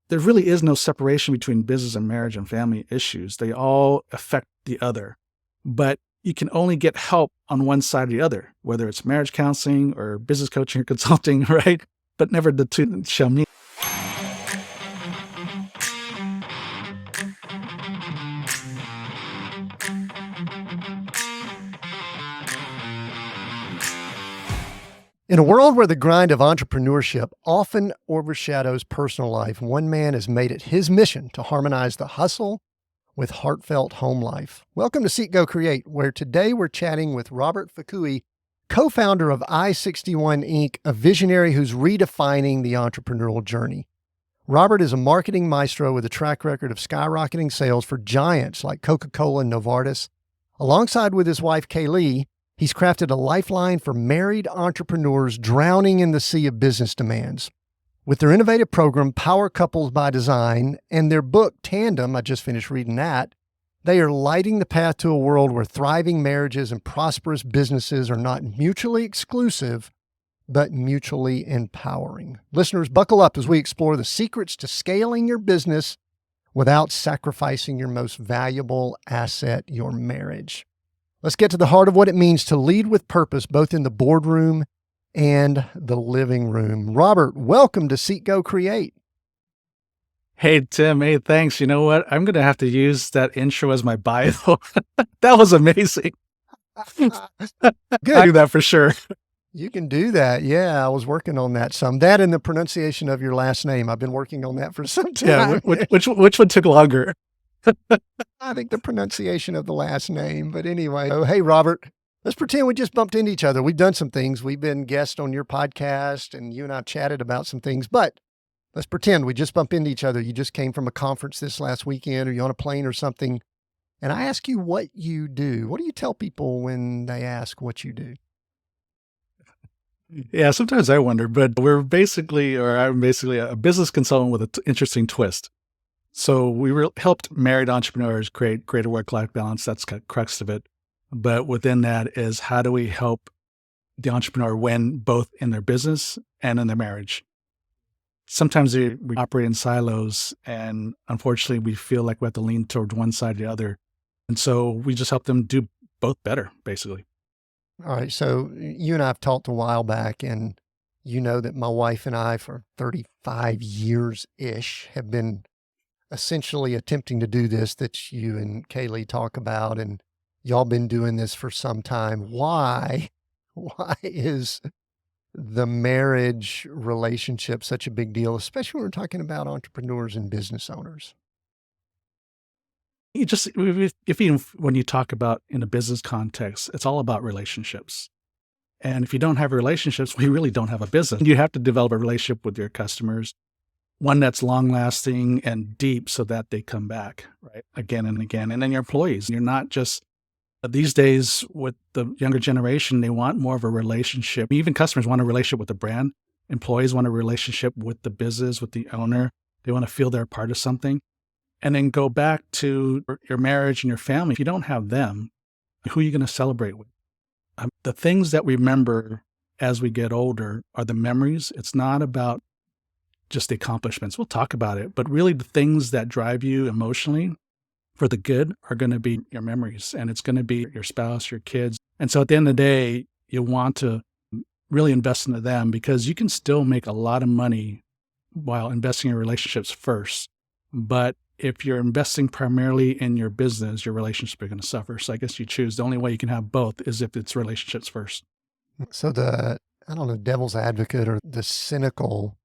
there really is no separation between business and marriage and family issues. They all affect the other, but you can only get help on one side or the other, whether it's marriage counseling or business coaching or consulting, right? But never the two shall meet. In a world where the grind of entrepreneurship often overshadows personal life, one man has made it his mission to harmonize the hustle with heartfelt home life. Welcome to Seek, Go, Create, where today we're chatting with Robert Fukui, co-founder of I-61 Inc., a visionary who's redefining the entrepreneurial journey. Robert is a marketing maestro with a track record of skyrocketing sales for giants like Coca-Cola and Novartis. Alongside with his wife, Kaylee, he's crafted a lifeline for married entrepreneurs drowning in the sea of business demands. With their innovative program, Power Couples by Design, and their book, Tandem, I just finished reading that, they are lighting the path to a world where thriving marriages and prosperous businesses are not mutually exclusive, but mutually empowering. Listeners, buckle up as we explore the secrets to scaling your business without sacrificing your most valuable asset, your marriage. Let's get to the heart of what it means to lead with purpose, both in the boardroom and the living room. Robert, welcome to Seek, Go, Create. Hey, Tim. Hey, thanks. You know what? I'm going to have to use that intro as my bio. That was amazing. Good. I do that for sure. You can do that. Yeah, I was working on that some. That and the pronunciation of your last name. I've been working on that for some time. Yeah, which one took longer? I think the pronunciation of the last name. But anyway, oh, hey, Robert, let's pretend we just bumped into each other. We've done some things. We've been guests on your podcast, and you and I chatted about some things. But let's pretend we just bumped into each other. You just came from a conference this last weekend, or you're on a plane or something. And I ask you what you do. What do you tell people when they ask what you do? Yeah, sometimes I wonder, but I'm basically a business consultant with an interesting twist. So we helped married entrepreneurs create greater work-life balance. That's the crux of it. But within that is, how do we help the entrepreneur win both in their business and in their marriage? Sometimes we operate in silos, and unfortunately we feel like we have to lean toward one side or the other. And so we just help them do both better, basically. All right. So you and I have talked a while back, and you know that my wife and I for 35 years-ish have been essentially attempting to do this that you and Kaylee talk about, and y'all been doing this for some time. Why is the marriage relationship such a big deal, especially when we're talking about entrepreneurs and business owners? When you talk about in a business context, it's all about relationships. And if you don't have relationships, we really don't have a business. You have to develop a relationship with your customers, one that's long lasting and deep so that they come back, right? Again and again. And then your employees, you're not just, these days with the younger generation, they want more of a relationship. Even customers want a relationship with the brand. Employees want a relationship with the business, with the owner. They want to feel they're part of something. And then go back to your marriage and your family. If you don't have them, who are you going to celebrate with? The things that we remember as we get older are the memories. It's not about just the accomplishments. We'll talk about it, but really the things that drive you emotionally for the good are going to be your memories, and it's going to be your spouse, your kids. And so at the end of the day, you want to really invest into them, because you can still make a lot of money while investing in relationships first. But if you're investing primarily in your business, your relationships are going to suffer. So I guess you choose. The only way you can have both is if it's relationships first. So devil's advocate or the cynical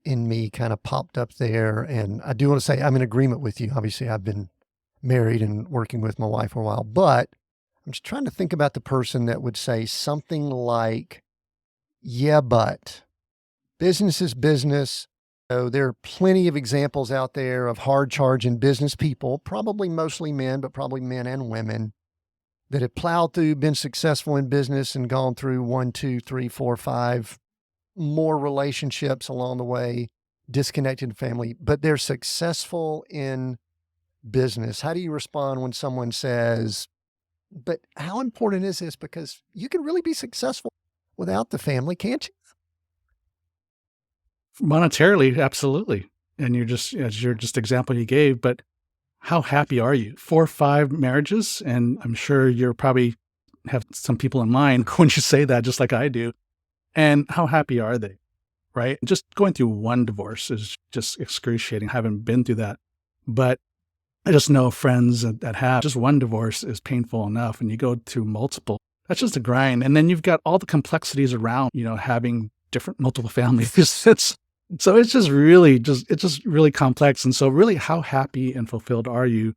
in me kind of popped up there. And I do want to say I'm in agreement with you. Obviously, I've been married and working with my wife for a while, but I'm just trying to think about the person that would say something like, yeah, but business is business. So there are plenty of examples out there of hard charging business people, probably mostly men, but probably men and women, that have plowed through, been successful in business and gone through 1, 2, 3, 4, 5 more relationships along the way, disconnected family, but they're successful in business. How do you respond when someone says, but how important is this? Because you can really be successful without the family, can't you? Monetarily, absolutely. and you're just, as your just example you gave, but how happy are you? 4 or 5 marriages, and I'm sure you're probably have some people in mind when you say that, just like I do. And how happy are they? Right? Just going through one divorce is just excruciating. I haven't been through that, but I just know friends that have just one divorce is painful enough, and you go through multiple. That's just a grind. And then you've got all the complexities around, having different multiple families. So it's just really complex. And so really, how happy and fulfilled are you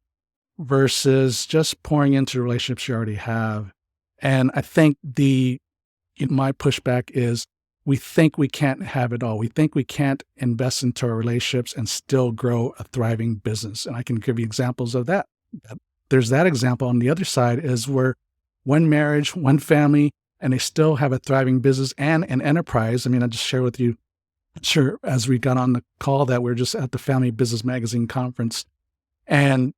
versus just pouring into relationships you already have? And I think my pushback is we think we can't have it all. We think we can't invest into our relationships and still grow a thriving business. And I can give you examples of that. There's that example. On the other side is where one marriage, one family, and they still have a thriving business and an enterprise. I mean, I just share with you, sure, as we got on the call, that we're just at the Family Business Magazine conference, and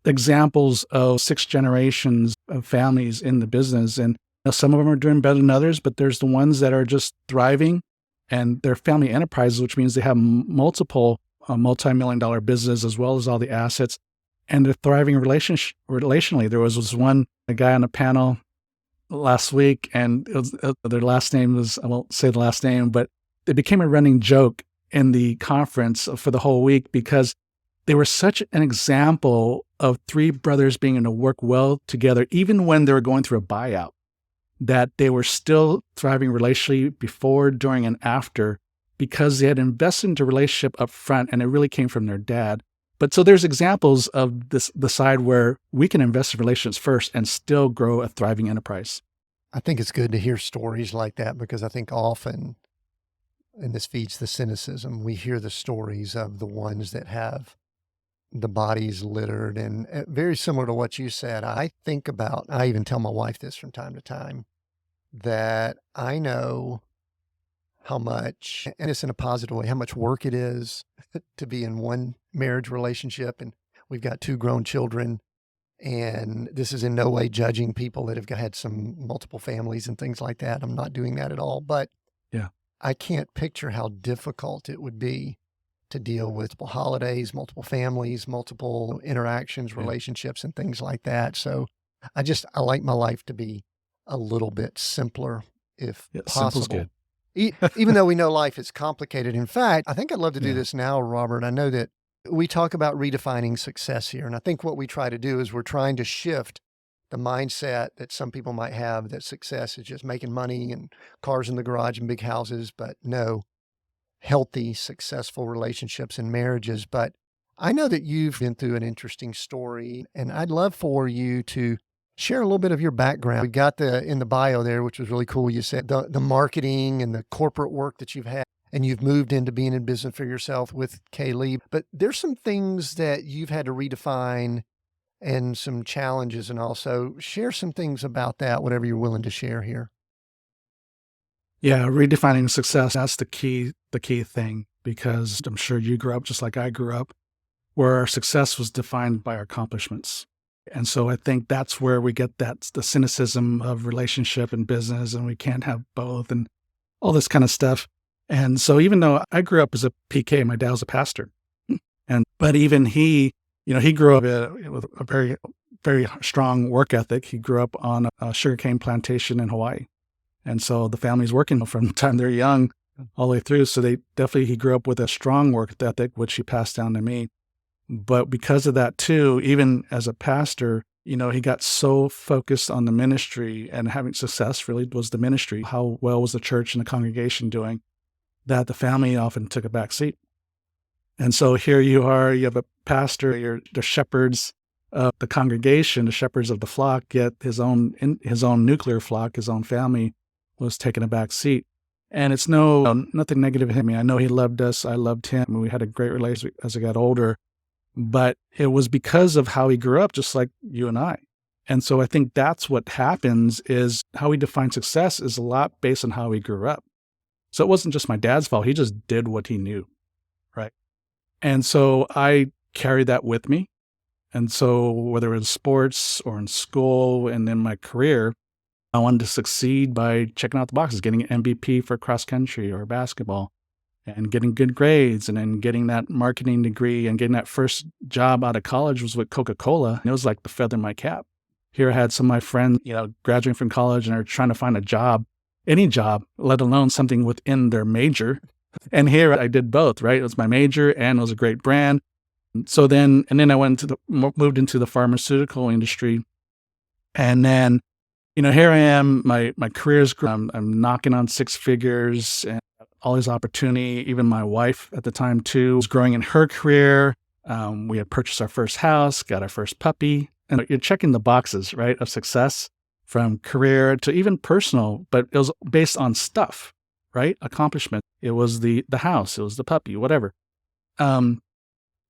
examples of 6 generations of families in the business. And some of them are doing better than others, but there's the ones that are just thriving, and they're family enterprises, which means they have multiple multi-million-dollar business as well as all the assets, and they're thriving relationally. There was a guy on a panel last week, and their last name was, I won't say the last name, but it became a running joke in the conference for the whole week because they were such an example of 3 brothers being able to work well together, even when they were going through a buyout, that they were still thriving relationally before, during, and after because they had invested into relationship up front, and it really came from their dad. But so there's examples of the side where we can invest in relationships first and still grow a thriving enterprise. I think it's good to hear stories like that because I think often, and this feeds the cynicism, we hear the stories of the ones that have the bodies littered, and very similar to what you said. I even tell my wife this from time to time, that I know how much, and it's in a positive way, how much work it is to be in one marriage relationship. And we've got 2 grown children, and this is in no way judging people that have had some multiple families and things like that. I'm not doing that at all, but Yeah. I can't picture how difficult it would be to deal with multiple holidays, multiple families, multiple interactions, relationships, and things like that. So I like my life to be a little bit simpler if possible. Simple's good. Even though we know life is complicated. In fact, I think I'd love to do this now, Robert. I know that we talk about redefining success here. And I think what we try to do is we're trying to shift the mindset that some people might have that success is just making money and cars in the garage and big houses, but no, healthy, successful relationships and marriages. But I know that you've been through an interesting story, and I'd love for you to share a little bit of your background. We got in the bio there, which was really cool. You said the marketing and the corporate work that you've had, and you've moved into being in business for yourself with Kaylee. But there's some things that you've had to redefine and some challenges, and also share some things about that, whatever you're willing to share here. Yeah, redefining success, that's the key thing, because I'm sure you grew up just like I grew up, where our success was defined by our accomplishments. And so I think that's where we get the cynicism of relationship and business, and we can't have both and all this kind of stuff. And so even though I grew up as a PK, my dad was a pastor. But even he grew up with a very, very strong work ethic. He grew up on a sugarcane plantation in Hawaii. And so the family's working from the time they're young all the way through. So he grew up with a strong work ethic, which he passed down to me. But because of that too, even as a pastor, he got so focused on the ministry, and having success really was the ministry. How well was the church and the congregation doing, that the family often took a back seat. And so here you have a pastor, you're the shepherds of the congregation, the shepherds of the flock, yet his own nuclear flock, his own family was taking a back seat. And it's nothing negative in him. I mean, I know he loved us. I loved him. We had a great relationship as I got older. But it was because of how he grew up, just like you and I. And so I think that's what happens, is how we define success is a lot based on how he grew up. So it wasn't just my dad's fault. He just did what he knew, right? And so I carried that with me. And so whether it was sports or in school and in my career, I wanted to succeed by checking out the boxes, getting an MVP for cross country or basketball. and getting good grades and then getting that marketing degree and getting that first job out of college was with Coca-Cola. And it was like the feather in my cap. Here I had some of my friends, graduating from college and are trying to find a job, any job, let alone something within their major. And here I did both, right? It was my major and it was a great brand. So then I moved into the pharmaceutical industry. And then, here I am, my career's grown. I'm knocking on six figures and all this opportunity. Even my wife at the time too was growing in her career. We had purchased our first house, got our first puppy, and you're checking the boxes, right, of success from career to even personal, but it was based on stuff, right? Accomplishment. It was the house, it was the puppy, whatever. And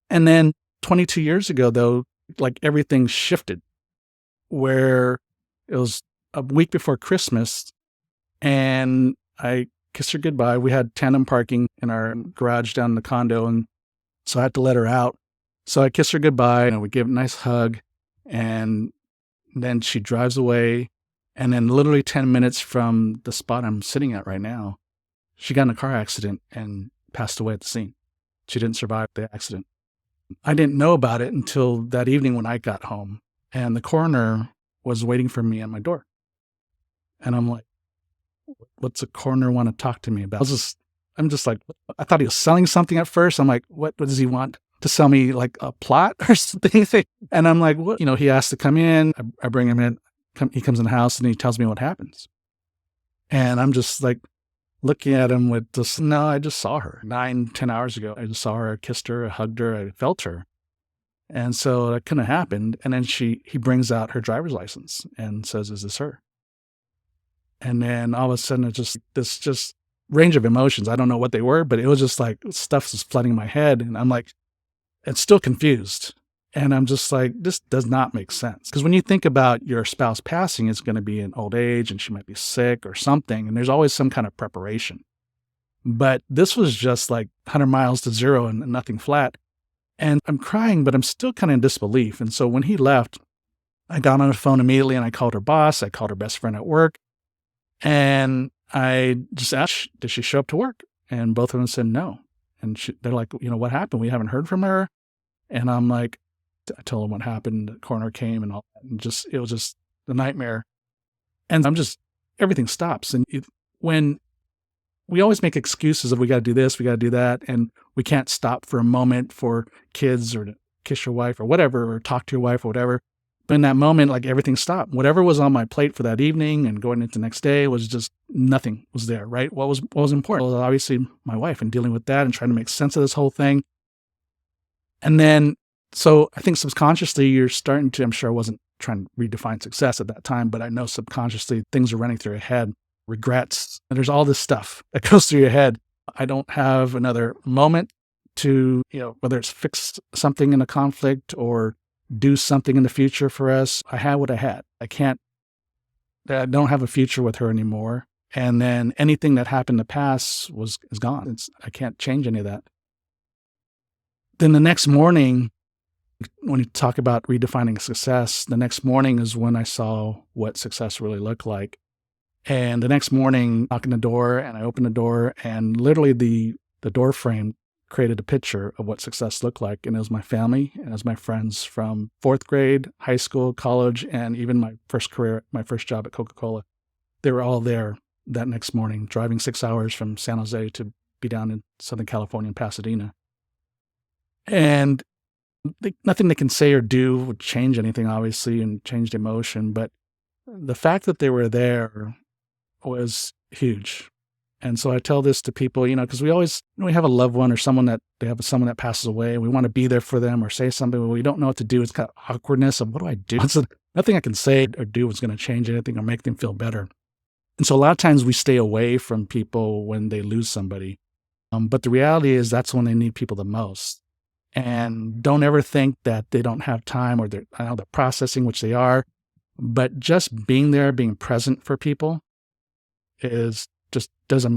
then 22 years ago, though, like everything shifted where it was a week before Christmas and I kissed her goodbye. We had tandem parking in our garage down in the condo. And so I had to let her out. So I kissed her goodbye and we gave a nice hug. And then she drives away. And then literally 10 minutes from the spot I'm sitting at right now, she got in a car accident and passed away at the scene. She didn't survive the accident. I didn't know about it until that evening when I got home. And the coroner was waiting for me at my door. And I'm like, what's the coroner want to talk to me about? I'm just like, I thought he was selling something at first. I'm like, what does he want to sell me, like a plot or something? And I'm like, what? He asked to come in. I bring him in. He comes in the house and he tells me what happens. And I'm just like looking at him with this, no, I just saw her 9-10 hours ago. I just saw her, I kissed her, I hugged her, I felt her. And so that couldn't have happened. And then he brings out her driver's license and says, is this her? And then all of a sudden, it's just this range of emotions. I don't know what they were, but it was just like stuff was flooding my head. And I'm like, it's still confused. And I'm just like, this does not make sense. Because when you think about your spouse passing, it's going to be in old age and she might be sick or something. And there's always some kind of preparation. But this was just like 100 miles to zero and nothing flat. And I'm crying, but I'm still kind of in disbelief. And so when he left, I got on the phone immediately and I called her boss. I called her best friend at work. And I just asked, did she show up to work? And both of them said no. And they're like, what happened? We haven't heard from her. And I'm like, I told them what happened. The coroner came and all that. And it was just a nightmare. And everything stops. And when we always make excuses of we got to do this, we got to do that. And we can't stop for a moment for kids or to kiss your wife or whatever, or talk to your wife or whatever. But in that moment, like everything stopped. Whatever was on my plate for that evening and going into the next day was just nothing was there, right? What was important was obviously my wife and dealing with that and trying to make sense of this whole thing. And then, so I think subconsciously you're starting to, I'm sure I wasn't trying to redefine success at that time, but I know subconsciously things are running through your head, regrets, and there's all this stuff that goes through your head. I don't have another moment to, whether it's fix something in a conflict or do something in the future for us. I had what I had. I don't have a future with her anymore. And then anything that happened in the past is gone. I can't change any of that. Then the next morning, when you talk about redefining success, the next morning is when I saw what success really looked like. And the next morning, knocking the door, and I opened the door, and literally the door frame created a picture of what success looked like. And it was my family, and it was my friends from 4th grade, high school, college, and even my first job at Coca-Cola. They were all there that next morning, driving 6 hours from San Jose to be down in Southern California in Pasadena. And nothing they can say or do would change anything, obviously, and change the emotion. But the fact that they were there was huge. And so I tell this to people, because we always, we have a loved one or someone that passes away, and we want to be there for them or say something, but we don't know what to do. It's kind of awkwardness of what do I do? Nothing I can say or do is going to change anything or make them feel better. And so a lot of times we stay away from people when they lose somebody. But the reality is that's when they need people the most. And don't ever think that they don't have time or they're processing, which they are, but just being there, being present for people does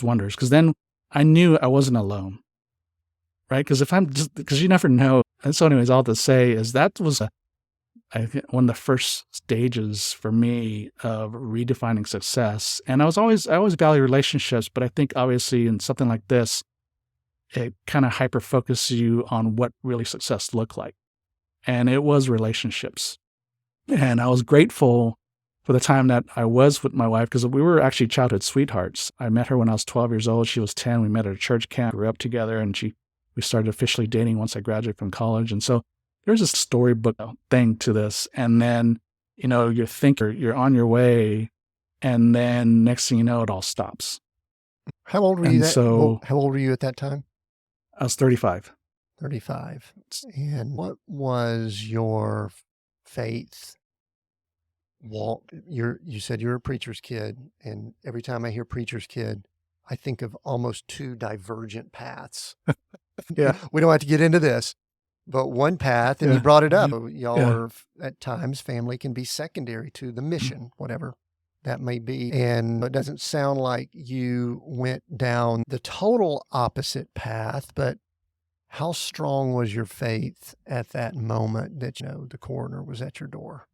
wonders. Because then I knew I wasn't alone, right? Because you never know. And so anyways, all to say is that was I think one of the first stages for me of redefining success. And I always value relationships, but I think obviously in something like this, it kind of hyper focuses you on what really success looked like. And it was relationships. And I was grateful for the time that I was with my wife, because we were actually childhood sweethearts. I met her when I was 12 years old. She was 10. We met at a church camp, grew up together, and we started officially dating once I graduated from college. And so there's a storybook thing to this. And then, you think you're on your way, and then next thing you know, it all stops. How old were And so how old were you at that time? I was 35. 35. And what was your faith walk? You said you're a preacher's kid, and every time I hear preacher's kid, I think of almost two divergent paths. Yeah. We don't have to get into this, but one path, and you brought it up. Y'all Yeah. are, at times, family can be secondary to the mission, whatever that may be. And it doesn't sound like you went down the total opposite path, but how strong was your faith at that moment that, the coroner was at your door?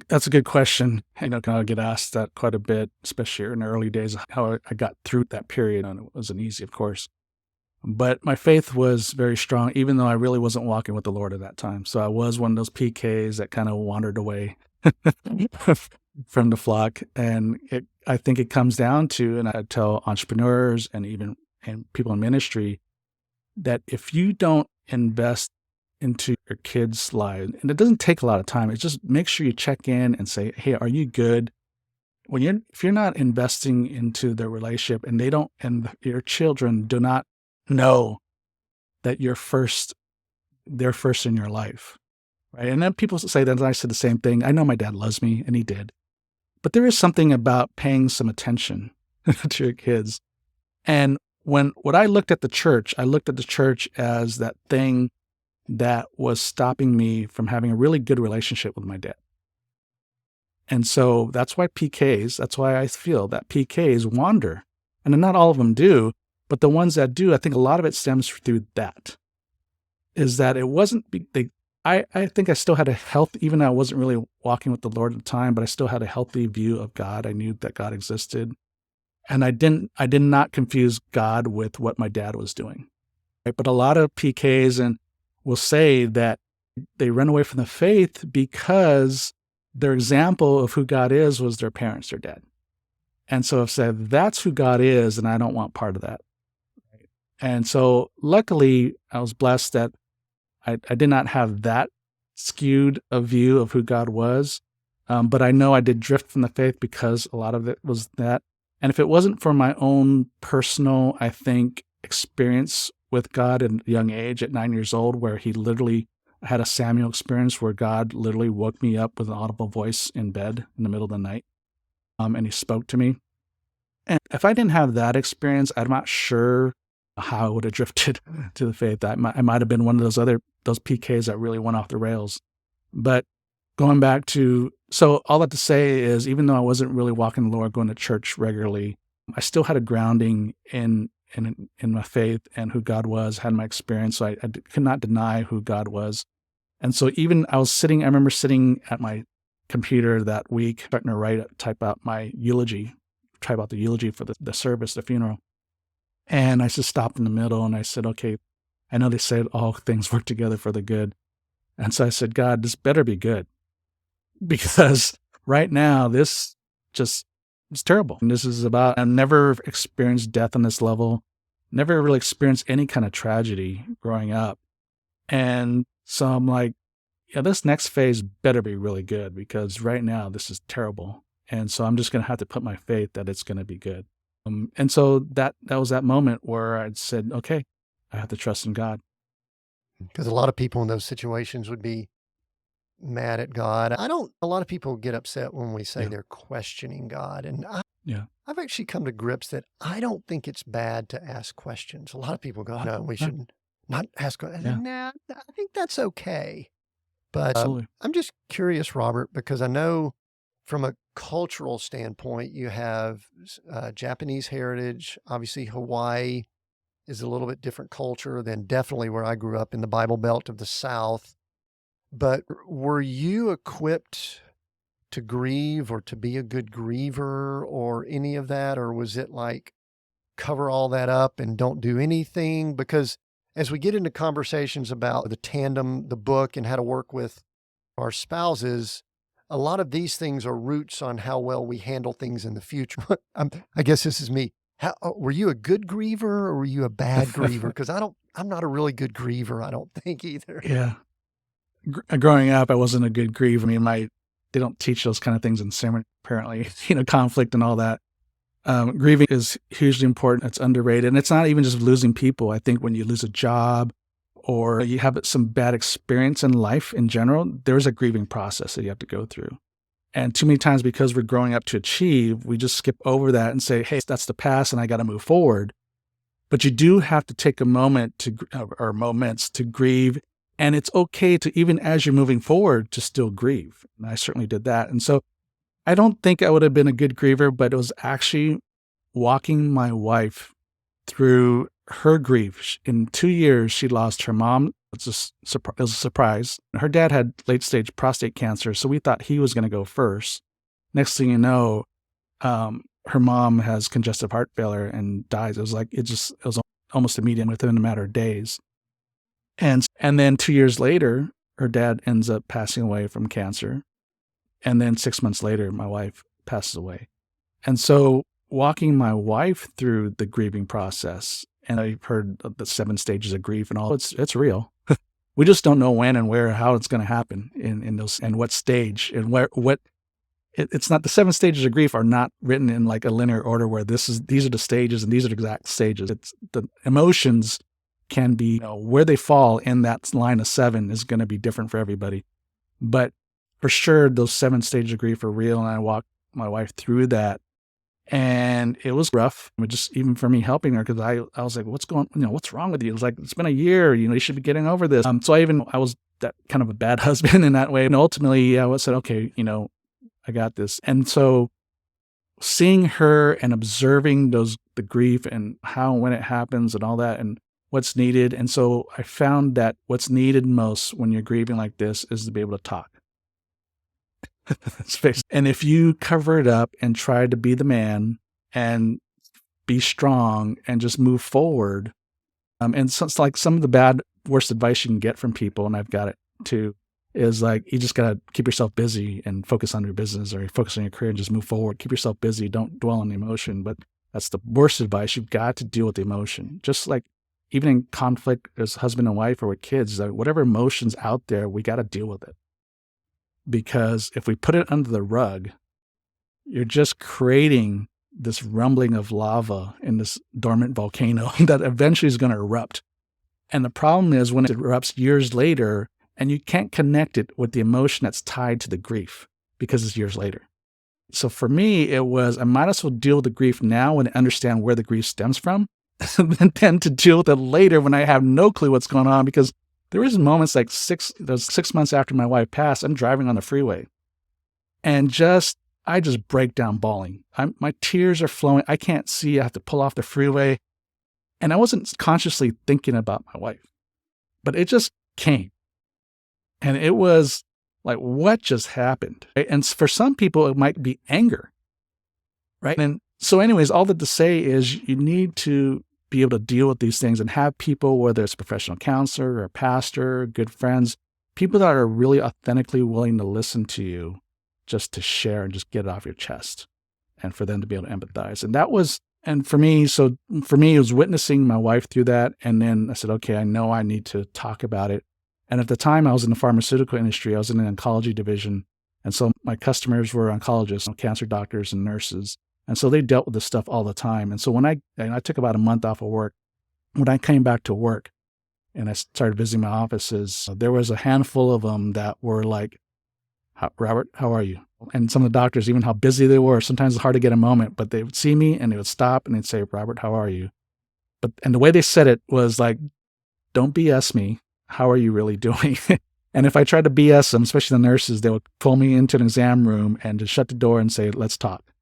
That's a good question. I get asked that quite a bit, especially in the early days, how I got through that period. And it wasn't easy, of course. But my faith was very strong, even though I really wasn't walking with the Lord at that time. So I was one of those PKs that kind of wandered away from the flock. And I think it comes down to, and I tell entrepreneurs and people in ministry, that if you don't invest into your kids' lives, and it doesn't take a lot of time, it's just make sure you check in and say, hey, are you good? If you're not investing into their relationship, and your children do not know that they're first in your life, right? And then people say that, and I said the same thing. I know my dad loves me, and he did, but there is something about paying some attention to your kids. And when I looked at the church as that thing that was stopping me from having a really good relationship with my dad. And so that's why I feel that PKs wander. And not all of them do, but the ones that do, I think a lot of it stems through that. Is that it wasn't, I think I still had a health, even though I wasn't really walking with the Lord at the time, but I still had a healthy view of God. I knew that God existed. And I did not confuse God with what my dad was doing. Right? But a lot of PKs will say that they run away from the faith because their example of who God is was their parents, their dad. And so I've said, that's who God is, and I don't want part of that. And so luckily, I was blessed that I did not have that skewed a view of who God was. But I know I did drift from the faith because a lot of it was that. And if it wasn't for my own personal, I think, experience with God at a young age, at 9 years old, where he literally had a Samuel experience where God literally woke me up with an audible voice in bed in the middle of the night. And he spoke to me. And if I didn't have that experience, I'm not sure how I would have drifted to the faith. I might have been one of those PKs that really went off the rails. But going back to, so all that to say is, even though I wasn't really walking the Lord, going to church regularly, I still had a grounding in my faith and who God was, had my experience. So I could not deny who God was. And so I remember sitting at my computer that week, starting to type out the eulogy for the service, the funeral. And I just stopped in the middle and I said, okay, I know they said all things work together for the good. And so I said, God, this better be good, because right now this just is terrible. And this is about, I've never experienced death on this level, never really experienced any kind of tragedy growing up. And so I'm like, yeah, this next phase better be really good, because right now this is terrible. And so I'm just going to have to put my faith that it's going to be good. And so that was that moment where I said, okay, I have to trust in God. Because a lot of people in those situations would be mad at God. A lot of people get upset when we say they're questioning God. And I've actually come to grips that I don't think it's bad to ask questions. A lot of people go, no, we should not ask questions. Yeah. Nah, I think that's okay. But Absolutely. I'm just curious, Robert, because I know from a cultural standpoint, you have Japanese heritage. Obviously, Hawaii is a little bit different culture than definitely where I grew up in the Bible Belt of the South. But were you equipped to grieve or to be a good griever or any of that? Or was it like cover all that up and don't do anything? Because as we get into conversations about the tandem, the book, and how to work with our spouses, a lot of these things are roots on how well we handle things in the future. I guess this is me. Were you a good griever or were you a bad griever? Because I'm not a really good griever, I don't think either. Yeah. Growing up, I wasn't a good griever. I mean, they don't teach those kind of things in seminary, apparently, conflict and all that. Grieving is hugely important. It's underrated. And it's not even just losing people. I think when you lose a job or you have some bad experience in life in general, there's a grieving process that you have to go through. And too many times, because we're growing up to achieve, we just skip over that and say, hey, that's the past and I got to move forward. But you do have to take a moment or moments to grieve. And it's okay to, even as you're moving forward, to still grieve. And I certainly did that. And so I don't think I would have been a good griever, but it was actually walking my wife through her grief. In 2 years, she lost her mom. It was a surprise. Her dad had late-stage prostate cancer, so we thought he was going to go first. Next thing you know, her mom has congestive heart failure and dies. It was almost immediate, within a matter of days. And then 2 years later, her dad ends up passing away from cancer. And then 6 months later, my wife passes away. And so walking my wife through the grieving process, and I've heard of the 7 stages of grief and all, it's real. We just don't know when and where, how it's going to happen in those, and what stage, and it's not, the 7 stages of grief are not written in like a linear order where these are the stages and these are the exact stages. It's the emotions can be, where they fall in that line of 7 is going to be different for everybody. But for sure, those 7 stages of grief are real. And I walked my wife through that. And it was rough, just even for me helping her, because I was like, what's wrong with you? It was like, it's been a year, you should be getting over this. So I was that kind of a bad husband in that way. And ultimately, I said, okay, I got this. And so seeing her and observing the grief and how, when it happens and all that, and what's needed. And so I found that what's needed most when you're grieving like this is to be able to talk. And if you cover it up and try to be the man and be strong and just move forward, and so it's like some of the worst advice you can get from people, and I've got it too, is like, you just got to keep yourself busy and focus on your business, or focus on your career and just move forward. Keep yourself busy. Don't dwell on the emotion. But that's the worst advice. You've got to deal with the emotion. Just like even in conflict as husband and wife or with kids, whatever emotion's out there, we got to deal with it. Because if we put it under the rug, you're just creating this rumbling of lava in this dormant volcano that eventually is going to erupt. And the problem is when it erupts years later, and you can't connect it with the emotion that's tied to the grief because it's years later. So for me, it was, I might as well deal with the grief now and understand where the grief stems from, than to deal with it later when I have no clue what's going on. Because there was moments like 6 months after my wife passed, I'm driving on the freeway and I just break down bawling. My tears are flowing. I can't see. I have to pull off the freeway. And I wasn't consciously thinking about my wife, but it just came. And it was like, what just happened? And for some people, it might be anger, right? And so anyways, all that to say is you need to be able to deal with these things and have people, whether it's a professional counselor or a pastor, good friends, people that are really authentically willing to listen to you, just to share and just get it off your chest, and for them to be able to empathize. And for me, it was witnessing my wife through that. And then I said, okay, I know I need to talk about it. And at the time I was in the pharmaceutical industry, I was in the oncology division. And so my customers were oncologists, cancer doctors and nurses. And so they dealt with this stuff all the time. And so when I took about a month off of work, when I came back to work and I started visiting my offices, there was a handful of them that were like, Robert, how are you? And some of the doctors, even how busy they were, sometimes it's hard to get a moment, but they would see me and they would stop and they'd say, Robert, how are you? And the way they said it was like, don't BS me. How are you really doing? And if I tried to BS them, especially the nurses, they would pull me into an exam room and just shut the door and say, let's talk.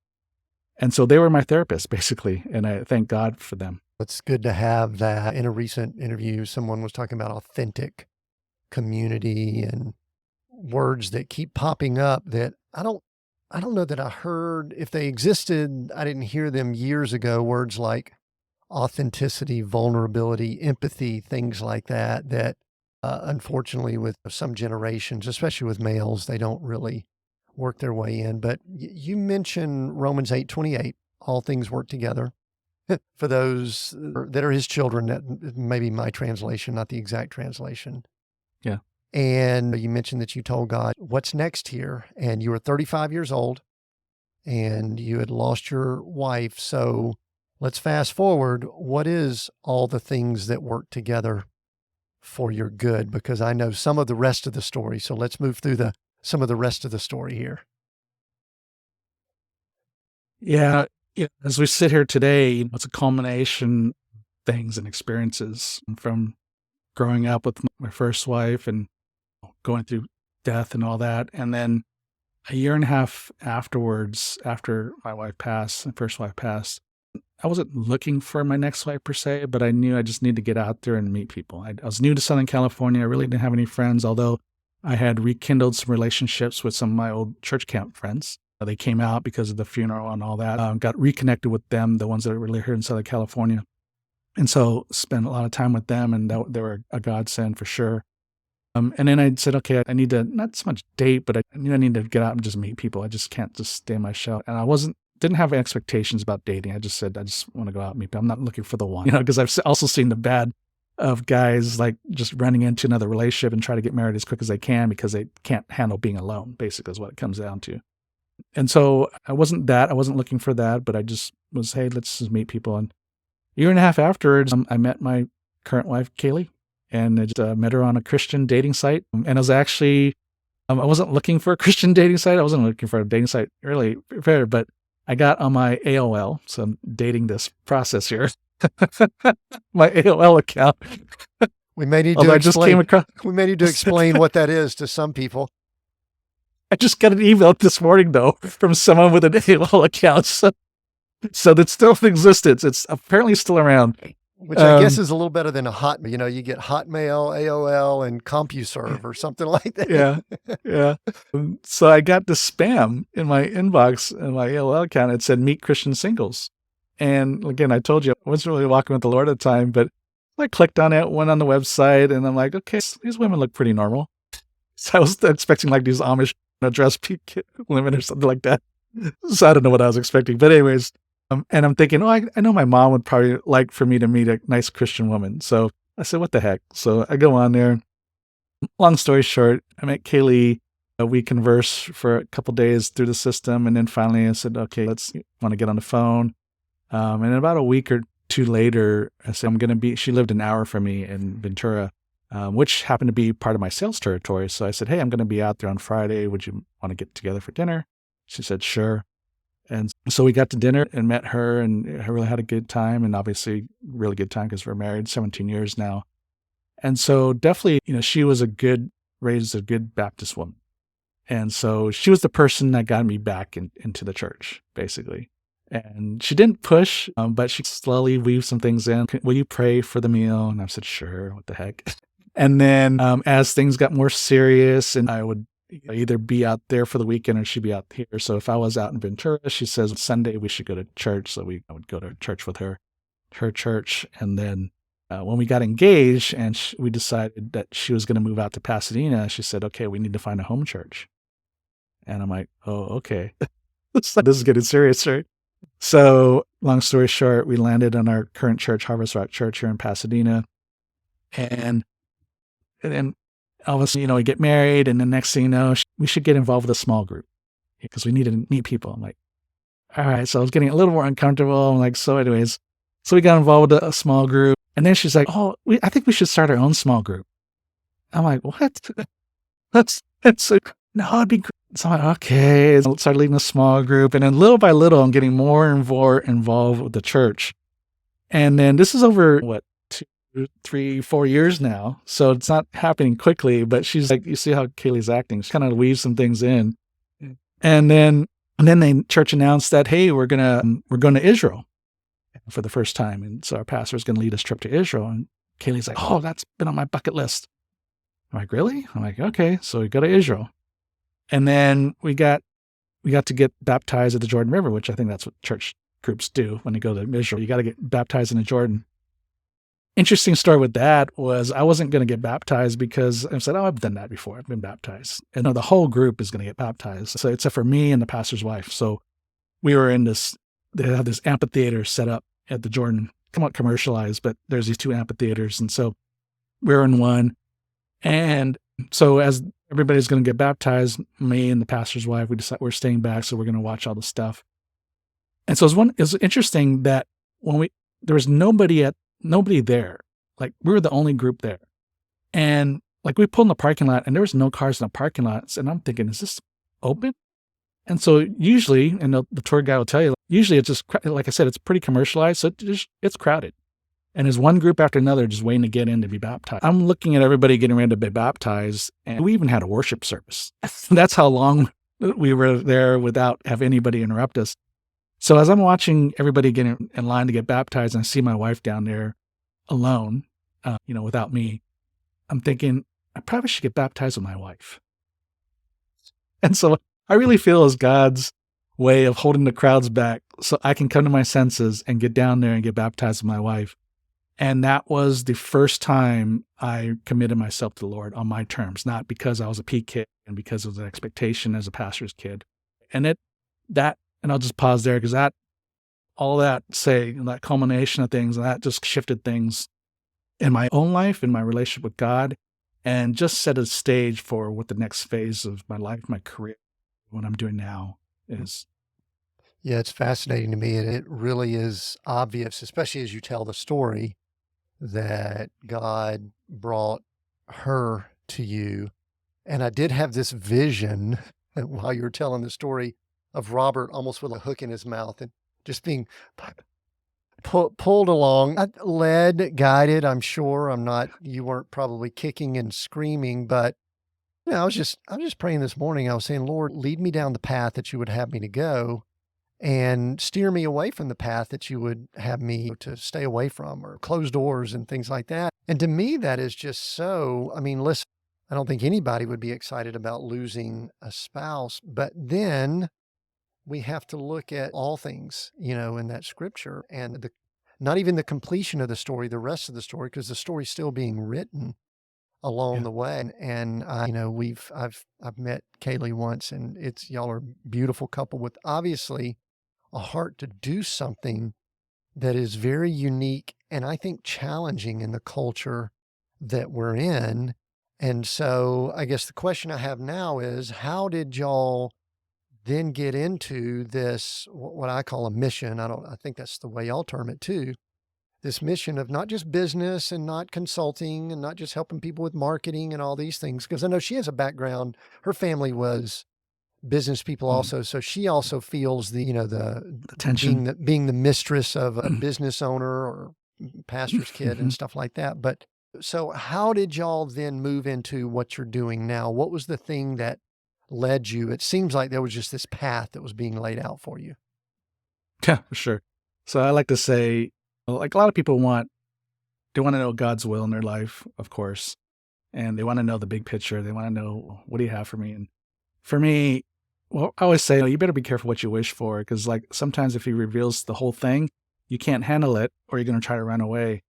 And so they were my therapist, basically, and I thank God for them. It's good to have that. In a recent interview, someone was talking about authentic community and words that keep popping up that I don't know that I heard. If they existed, I didn't hear them years ago. Words like authenticity, vulnerability, empathy, things like that, that unfortunately with some generations, especially with males, they don't really work their way in. But you mentioned Romans 8:28, all things work together for those that are his children. That may be my translation, not the exact translation. Yeah. And you mentioned that you told God, what's next here? And you were 35 years old and you had lost your wife. So let's fast forward. What is all the things that work together for your good? Because I know some of the rest of the story. So let's move through some of the rest of the story here. Yeah. As we sit here today, it's a culmination of things and experiences from growing up with my first wife and going through death and all that. And then a year and a half afterwards, after my first wife passed, I wasn't looking for my next wife per se, but I knew I just needed to get out there and meet people. I was new to Southern California. I really didn't have any friends, although I had rekindled some relationships with some of my old church camp friends. They came out because of the funeral and all that. Got reconnected with them, the ones that are really here in Southern California. And so spent a lot of time with them, and they were a godsend for sure. And then I said, okay, I need to, not so much date, but I knew I need to get out and just meet people. I just can't just stay in my shell. And I didn't have expectations about dating. I just said, I just want to go out and meet people. I'm not looking for the one, because I've also seen the bad of guys like just running into another relationship and try to get married as quick as they can because they can't handle being alone, basically is what it comes down to. And so I wasn't looking for that, but I just was, hey, let's just meet people. And a year and a half afterwards, I met my current wife, Kaylee, and I just met her on a Christian dating site. And I was actually, I wasn't looking for a Christian dating site. I wasn't looking for a dating site really, but I got on my AOL, so I'm dating this process here, my AOL account. We may need to explain what that is to some people. I just got an email this morning, though, from someone with an AOL account. So that's still in existence. It's apparently still around. Which I guess is a little better than a Hotmail. You get Hotmail, AOL, and CompuServe or something like that. Yeah. So I got the spam in my inbox in my AOL account. It said, meet Christian singles. And again, I told you, I wasn't really walking with the Lord at the time, but I clicked on it, went on the website, and I'm like, okay, these women look pretty normal. So I was expecting like these Amish dress women or something like that. So I don't know what I was expecting. But anyways, and I'm thinking, I know my mom would probably like for me to meet a nice Christian woman. So I said, what the heck? So I go on there. Long story short, I met Kaylee. We converse for a couple days through the system. And then finally I said, okay, want to get on the phone. And about a week or two later, I said, she lived an hour from me in Ventura, which happened to be part of my sales territory. So I said, hey, I'm going to be out there on Friday. Would you want to get together for dinner? She said, sure. And so we got to dinner and met her, and I really had a good time, and obviously really good time because we're married 17 years now. And so definitely, she was raised a good Baptist woman. And so she was the person that got me back into the church, basically. And she didn't push, but she slowly weaved some things in. Will you pray for the meal? And I said, sure, what the heck. And then as things got more serious, and I would either be out there for the weekend or she'd be out here. So if I was out in Ventura, she says Sunday we should go to church. So I would go to church with her church. And then when we got engaged and we decided that she was going to move out to Pasadena, she said, okay, we need to find a home church. And I'm like, oh, okay. This is getting serious, right? So long story short, we landed on our current church, Harvest Rock Church here in Pasadena. And then all of a sudden, we get married, and the next thing you know, we should get involved with a small group because we need to meet people. I'm like, all right. So I was getting a little more uncomfortable. I'm like, so anyways, so we got involved with a small group. And then she's like, oh, I think we should start our own small group. I'm like, what? No, it'd be great. So I'm like, okay. So I started leading a small group. And then little by little, I'm getting more and more involved with the church. And then this is over, 3, 4 years now. So it's not happening quickly, but she's like, you see how Kaylee's acting. She kind of weaves some things in. And then the church announced that, hey, we're going to Israel for the first time. And so our pastor is going to lead us trip to Israel. And Kaylee's like, oh, that's been on my bucket list. I'm like, really? I'm like, okay. So we go to Israel. And then we got to get baptized at the Jordan River, which I think that's what church groups do when they go to Israel. You got to get baptized in the Jordan. Interesting story with that was I wasn't going to get baptized because I said, oh, I've done that before. I've been baptized. And no, the whole group is going to get baptized. So except for me and the pastor's wife. So we were in this, they have this amphitheater set up at the Jordan, somewhat commercialized, but there's these two amphitheaters. And so we were in one. And so as everybody's going to get baptized, me and the pastor's wife, we decided we're staying back. So we're going to watch all the stuff. And so it was interesting that there was nobody there. Like we were the only group there. And like we pulled in the parking lot and there was no cars in the parking lots. And I'm thinking, is this open? And so usually, and the tour guide will tell you, usually it's just, like I said, it's pretty commercialized. So it's crowded. And there's one group after another just waiting to get in to be baptized. I'm looking at everybody getting ready to be baptized. And we even had a worship service. That's how long we were there without have anybody interrupt us. So as I'm watching everybody getting in line to get baptized and I see my wife down there alone, without me, I'm thinking, I probably should get baptized with my wife. And so I really feel as God's way of holding the crowds back so I can come to my senses and get down there and get baptized with my wife. And that was the first time I committed myself to the Lord on my terms, not because I was a P kid and because of the expectation as a pastor's kid. And I'll just pause there because that culmination of things, that just shifted things in my own life, in my relationship with God, and just set a stage for what the next phase of my life, my career, what I'm doing now is. Yeah, it's fascinating to me. And it really is obvious, especially as you tell the story, that God brought her to you. And I did have this vision while you were telling the story of Robert almost with a hook in his mouth and just being pulled along, led, guided. I'm sure you weren't probably kicking and screaming, but I was just praying this morning. I was saying, Lord, lead me down the path that you would have me to go and steer me away from the path that you would have me to stay away from, or close doors and things like that. And to me, that is just so, listen, I don't think anybody would be excited about losing a spouse, but then we have to look at all things, in that scripture and not even the completion of the story, the rest of the story, because the story's still being written along the way. And I've met Kaylee once, and y'all are a beautiful couple with obviously a heart to do something that is very unique and I think challenging in the culture that we're in. And so I guess the question I have now is, how did y'all then get into this, what I call a mission? I think that's the way y'all term it too. This mission of not just business and not consulting and not just helping people with marketing and all these things. Because I know she has a background, her family was business people also. So she also feels the tension, being the mistress of a business owner or pastor's kid and stuff like that. But so how did y'all then move into what you're doing now? What was the thing that led you? It seems like there was just this path that was being laid out for you. Yeah, for sure. So I like to say, like a lot of people they want to know God's will in their life, of course. And they want to know the big picture. They want to know, what do you have for me? And for me, I always say, you better be careful what you wish for. Because like sometimes if he reveals the whole thing, you can't handle it or you're going to try to run away.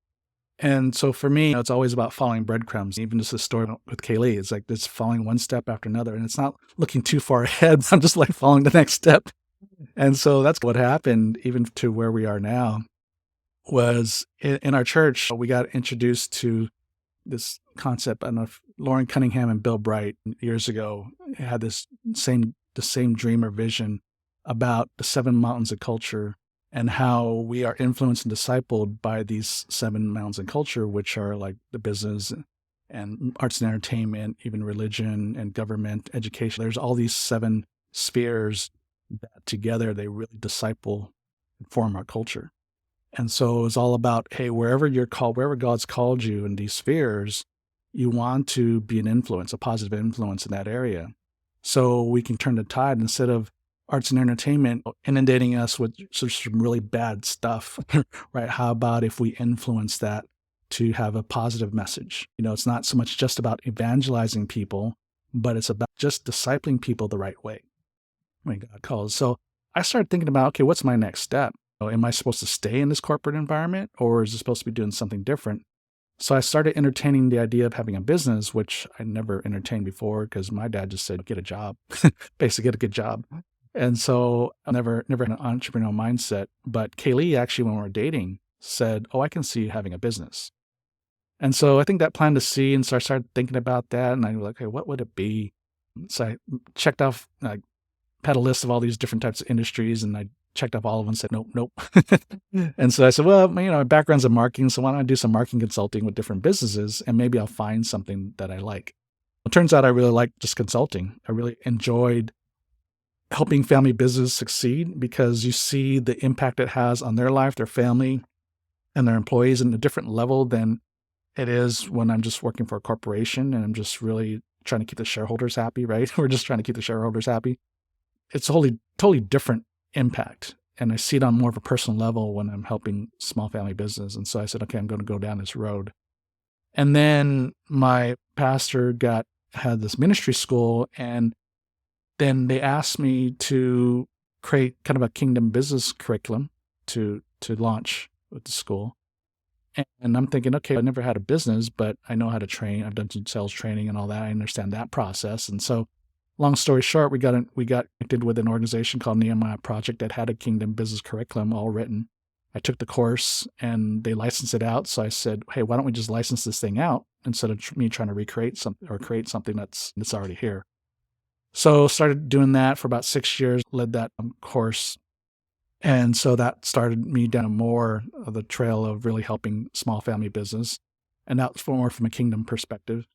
And so for me, it's always about following breadcrumbs. Even just the story with Kaylee, it's like just following one step after another. And it's not looking too far ahead. I'm just like following the next step. And so that's what happened even to where we are now. Was in our church, we got introduced to this concept. I don't know if Lauren Cunningham and Bill Bright years ago had the same dream or vision about the 7 mountains of culture and how we are influenced and discipled by these 7 mountains of culture, which are like the business and arts and entertainment, even religion and government, education. There's all these 7 spheres that together they really disciple and form our culture. And so it's all about, hey, wherever God's called you in these spheres, you want to be an influence, a positive influence in that area. So we can turn the tide instead of arts and entertainment inundating us with some really bad stuff, right? How about if we influence that to have a positive message? It's not so much just about evangelizing people, but it's about just discipling people the right way when God calls. So I started thinking about, okay, what's my next step? am I supposed to stay in this corporate environment, or is it supposed to be doing something different? So I started entertaining the idea of having a business, which I never entertained before because my dad just said, get a job, basically get a good job. And so I never had an entrepreneurial mindset. But Kaylee actually, when we were dating, said, I can see you having a business. And so I think that planted a seed, and so I started thinking about that. And I was like, okay, what would it be? So I checked off, I had a list of all these different types of industries, and I checked off all of them and said, nope. And so I said, well, my background's in marketing, so why don't I do some marketing consulting with different businesses, and maybe I'll find something that I like. It turns out I really like just consulting. I really enjoyed helping family business succeed because you see the impact it has on their life, their family, and their employees in a different level than it is when I'm just working for a corporation and I'm just really trying to keep the shareholders happy, right? We're just trying to keep the shareholders happy. It's a totally different impact. And I see it on more of a personal level when I'm helping small family business. And so I said, okay, I'm going to go down this road. And then my pastor had this ministry school, and then they asked me to create kind of a kingdom business curriculum to launch with the school. And I'm thinking, okay, I never had a business, but I know how to train. I've done some sales training and all that. I understand that process. And so long story short, we got connected with an organization called Nehemiah Project that had a kingdom business curriculum all written. I took the course and they licensed it out. So I said, hey, why don't we just license this thing out instead of me trying to recreate something or create something that's already here. So started doing that for about 6 years, led that course. And so that started me down more of the trail of really helping small family business. And that was more from a kingdom perspective.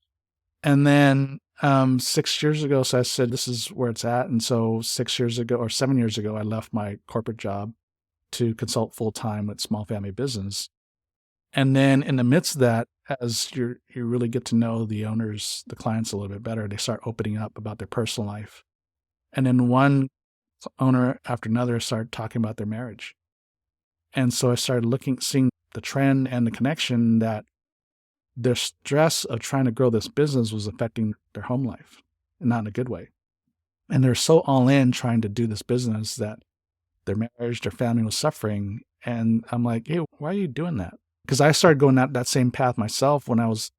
And then 6 years ago, so I said, this is where it's at. And so 7 years ago, I left my corporate job to consult full-time with small family business. And then in the midst of that, as you really get to know the owners, the clients a little bit better, they start opening up about their personal life. And then one owner after another started talking about their marriage. And so I started seeing the trend and the connection that their stress of trying to grow this business was affecting their home life, and not in a good way. And they're so all in trying to do this business that their marriage, their family was suffering. And I'm like, hey, why are you doing that? Because I started going that same path myself when I was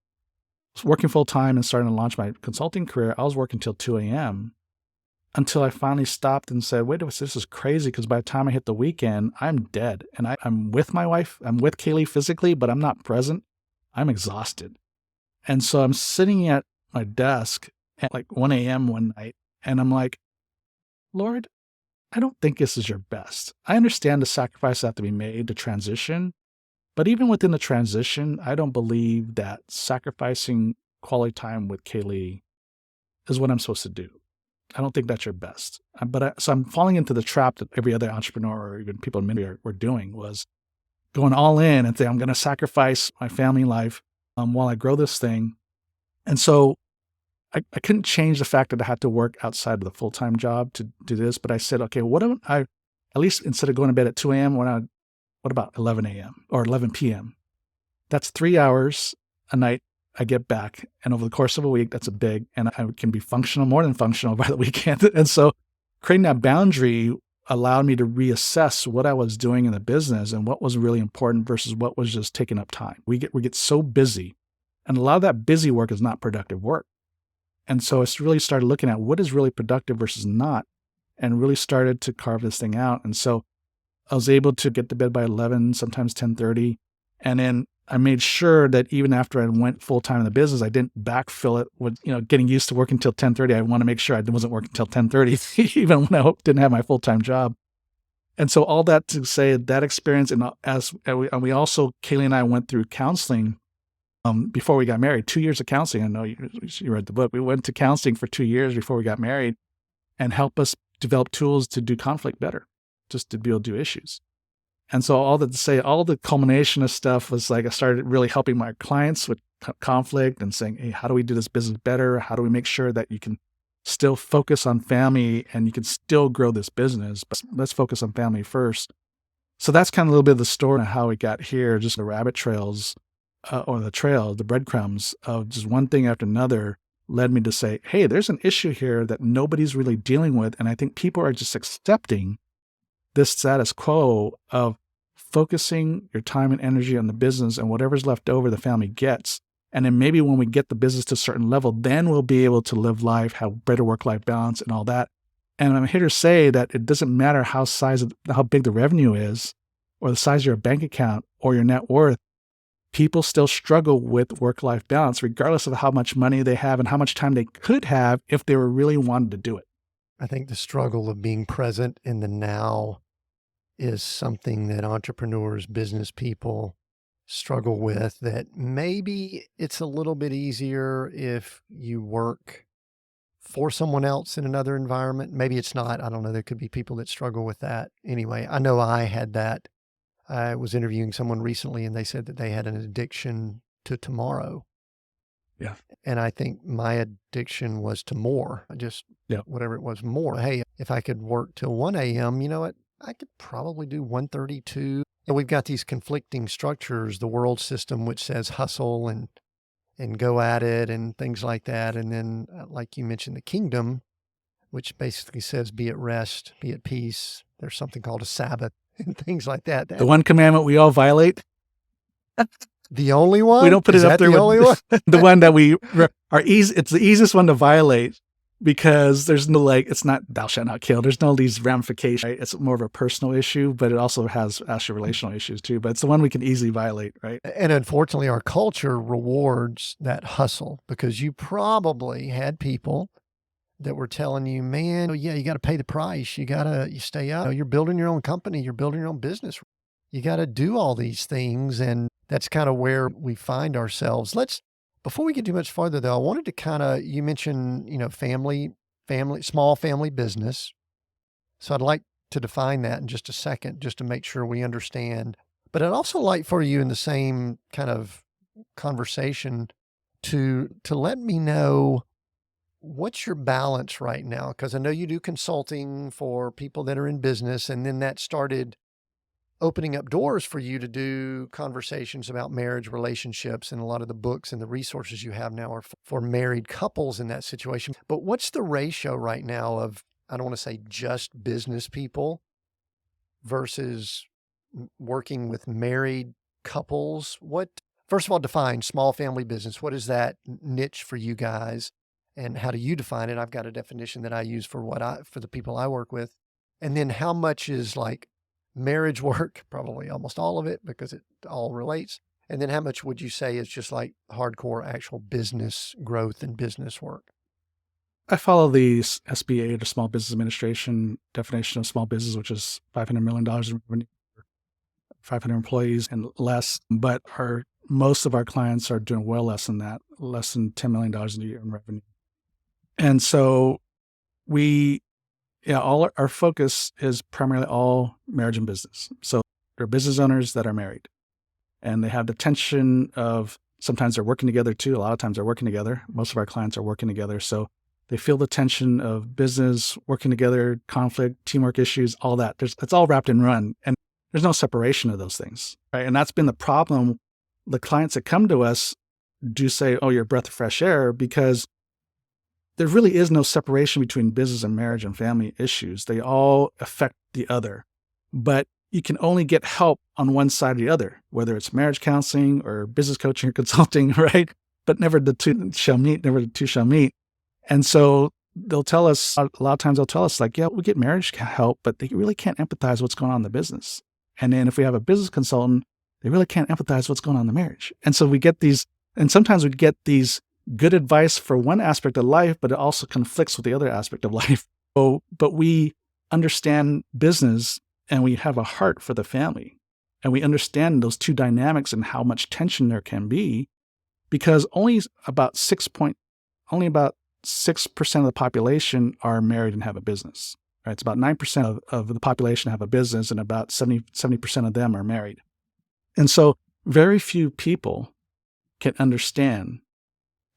working full time and starting to launch my consulting career. I was working till 2 a.m. until I finally stopped and said, wait a minute, this is crazy, because by the time I hit the weekend, I'm dead. And I'm with my wife, I'm with Kaylee physically, but I'm not present. I'm exhausted. And so I'm sitting at my desk at like 1 a.m. one night, and I'm like, Lord, I don't think this is your best. I understand the sacrifices have to be made to transition, but even within the transition, I don't believe that sacrificing quality time with Kaylee is what I'm supposed to do. I don't think that's your best. So I'm falling into the trap that every other entrepreneur or even people in ministry were doing, was going all in and saying, I'm going to sacrifice my family life while I grow this thing. And so I couldn't change the fact that I had to work outside of the full-time job to do this. But I said, okay, what don't I, at least instead of going to bed at 2 a.m., what about 11 a.m. or 11 p.m.? That's 3 hours a night I get back. And over the course of a week, that's and I can be functional, more than functional by the weekend. And so creating that boundary allowed me to reassess what I was doing in the business and what was really important versus what was just taking up time. We get so busy, and a lot of that busy work is not productive work. And so I really started looking at what is really productive versus not, and really started to carve this thing out. And so I was able to get to bed by 11, sometimes 10:30. And then I made sure that even after I went full-time in the business, I didn't backfill it with, getting used to working until 10:30. I want to make sure I wasn't working until 10:30, even when I didn't have my full-time job. And so all that to say that experience, and we also, Kaylee and I went through counseling before we got married, 2 years of counseling. I know you read the book. We went to counseling for 2 years before we got married, and helped us develop tools to do conflict better, just to be able to do issues. And so all that to say, all the culmination of stuff was like I started really helping my clients with conflict and saying, hey, how do we do this business better? How do we make sure that you can still focus on family and you can still grow this business? But let's focus on family first. So that's kind of a little bit of the story of how we got here, just the rabbit trails the breadcrumbs of just one thing after another led me to say, hey, there's an issue here that nobody's really dealing with. And I think people are just accepting this status quo of focusing your time and energy on the business, and whatever's left over the family gets. And then maybe when we get the business to a certain level, then we'll be able to live life, have better work-life balance and all that. And I'm here to say that it doesn't matter how big the revenue is, or the size of your bank account or your net worth. People still struggle with work-life balance, regardless of how much money they have and how much time they could have if they were really wanted to do it. I think the struggle of being present in the now is something that entrepreneurs, business people struggle with, that maybe it's a little bit easier if you work for someone else in another environment. Maybe it's not. I don't know. There could be people that struggle with that. Anyway, I know I had that. I was interviewing someone recently and they said that they had an addiction to tomorrow. Yeah. And I think my addiction was to more, whatever it was, more. Hey, if I could work till 1 a.m., you know what? I could probably do 1:32. And we've got these conflicting structures, the world system, which says hustle and go at it and things like that. And then, like you mentioned, the kingdom, which basically says be at rest, be at peace. There's something called a Sabbath and things like that. The one commandment we all violate. The only one? We don't put it up there the only one? The one that we are easy. It's the easiest one to violate because there's no, it's not thou shalt not kill. There's no these ramifications. Right? It's more of a personal issue, but it also has actually relational issues too. But it's the one we can easily violate, right? And unfortunately, our culture rewards that hustle, because you probably had people that were telling you, man, oh yeah, you got to pay the price. You stay up. You're building your own company. You're building your own business. You got to do all these things. And that's kind of where we find ourselves. Before we get too much farther though, I wanted to you mentioned, family, small family business. So I'd like to define that in just a second, just to make sure we understand. But I'd also like for you in the same kind of conversation to let me know what's your balance right now? Because I know you do consulting for people that are in business, and then that started opening up doors for you to do conversations about marriage, relationships, and a lot of the books and the resources you have now are for married couples in that situation. But what's the ratio right now of, I don't want to say just business people versus working with married couples? First of all, define small family business. What is that niche for you guys? And how do you define it? I've got a definition that I use for the people I work with. And then how much is like marriage work? Probably almost all of it, because it all relates. And then how much would you say is just like hardcore actual business growth and business work? I follow the SBA, the Small Business Administration definition of small business, which is $500 million in revenue, 500 employees and less. But most of our clients are doing well less than that, less than $10 million a year in revenue. And so all our focus is primarily all marriage and business. So they're business owners that are married, and they have the tension of, sometimes they're working together too. A lot of times they're working together. Most of our clients are working together. So they feel the tension of business, working together, conflict, teamwork issues, all that. It's all wrapped in one, and there's no separation of those things, right? And that's been the problem. The clients that come to us do say, oh, you're a breath of fresh air, because there really is no separation between business and marriage and family issues. They all affect the other, but you can only get help on one side or the other, whether it's marriage counseling or business coaching or consulting, right? But never the two shall meet. And so they'll tell us, a lot of times they'll tell us like, yeah, we get marriage help, but they really can't empathize what's going on in the business. And then if we have a business consultant, they really can't empathize what's going on in the marriage. And so we get these, and sometimes we get these good advice for one aspect of life, but it also conflicts with the other aspect of life. But we understand business, and we have a heart for the family, and we understand those two dynamics and how much tension there can be, because only about 6% of the population are married and have a business. Right? It's about 9% of the population have a business, and about 70% of them are married. And so very few people can understand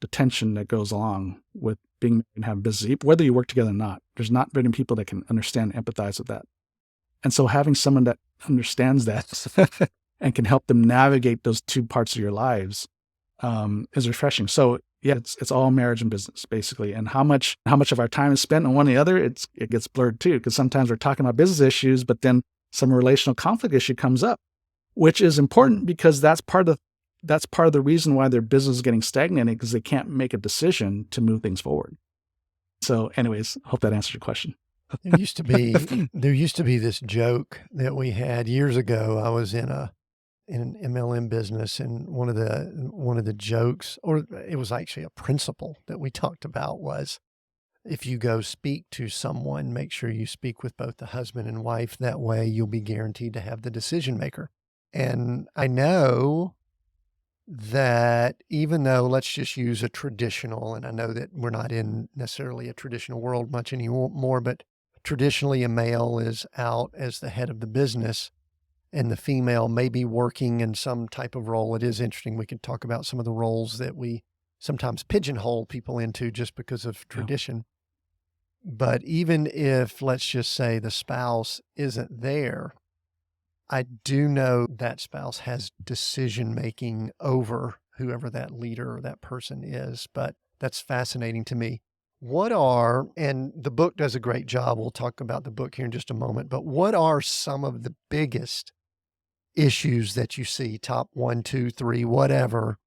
the tension that goes along with being married and having business, whether you work together or not. There's not many people that can understand and empathize with that. And so having someone that understands that and can help them navigate those two parts of your lives is refreshing. So Yeah, it's all marriage and business basically. And how much of our time is spent on one or the other, it gets blurred too, because sometimes we're talking about business issues, but then some relational conflict issue comes up, which is important because that's part of the reason why their business is getting stagnated, because they can't make a decision to move things forward. So anyways, hope that answers your question. There used to be this joke that we had years ago. I was in an MLM business, and one of the jokes, or it was actually a principle that we talked about, was if you go speak to someone, make sure you speak with both the husband and wife. That way you'll be guaranteed to have the decision maker. And I know that even though, let's just use a traditional, and I know that we're not in necessarily a traditional world much anymore, but traditionally a male is out as the head of the business and the female may be working in some type of role. It is interesting. We could talk about some of the roles that we sometimes pigeonhole people into just because of tradition. But even if, let's just say, the spouse isn't there, I do know that spouse has decision-making over whoever that leader or that person is. But that's fascinating to me. And the book does a great job. We'll talk about the book here in just a moment, but what are some of the biggest issues that you see, top 1, 2, 3, whatever,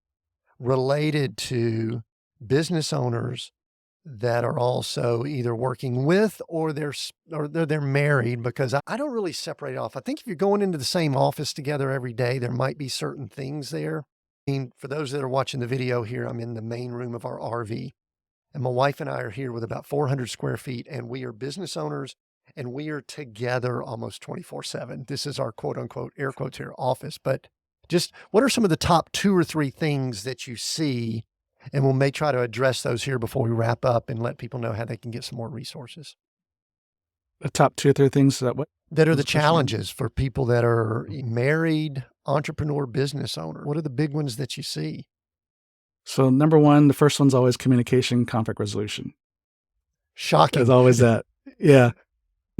related to business owners that are also either working with or they're married? Because I don't really separate off. I think if you're going into the same office together every day, there might be certain things there. I mean, for those that are watching the video here, I'm in the main room of our RV, and my wife and I are here with about 400 square feet, and we are business owners, and we are together almost 24/7. This is our quote unquote, air quotes here, office. But just what are some of the top 2 or 3 things that you see? And we may try to address those here before we wrap up and let people know how they can get some more resources. The top 2 or 3 things that are the challenges for people that are married, entrepreneur, business owner. What are the big ones that you see? So number 1, the first one's always communication, conflict resolution. Shocking. There's always that. Yeah.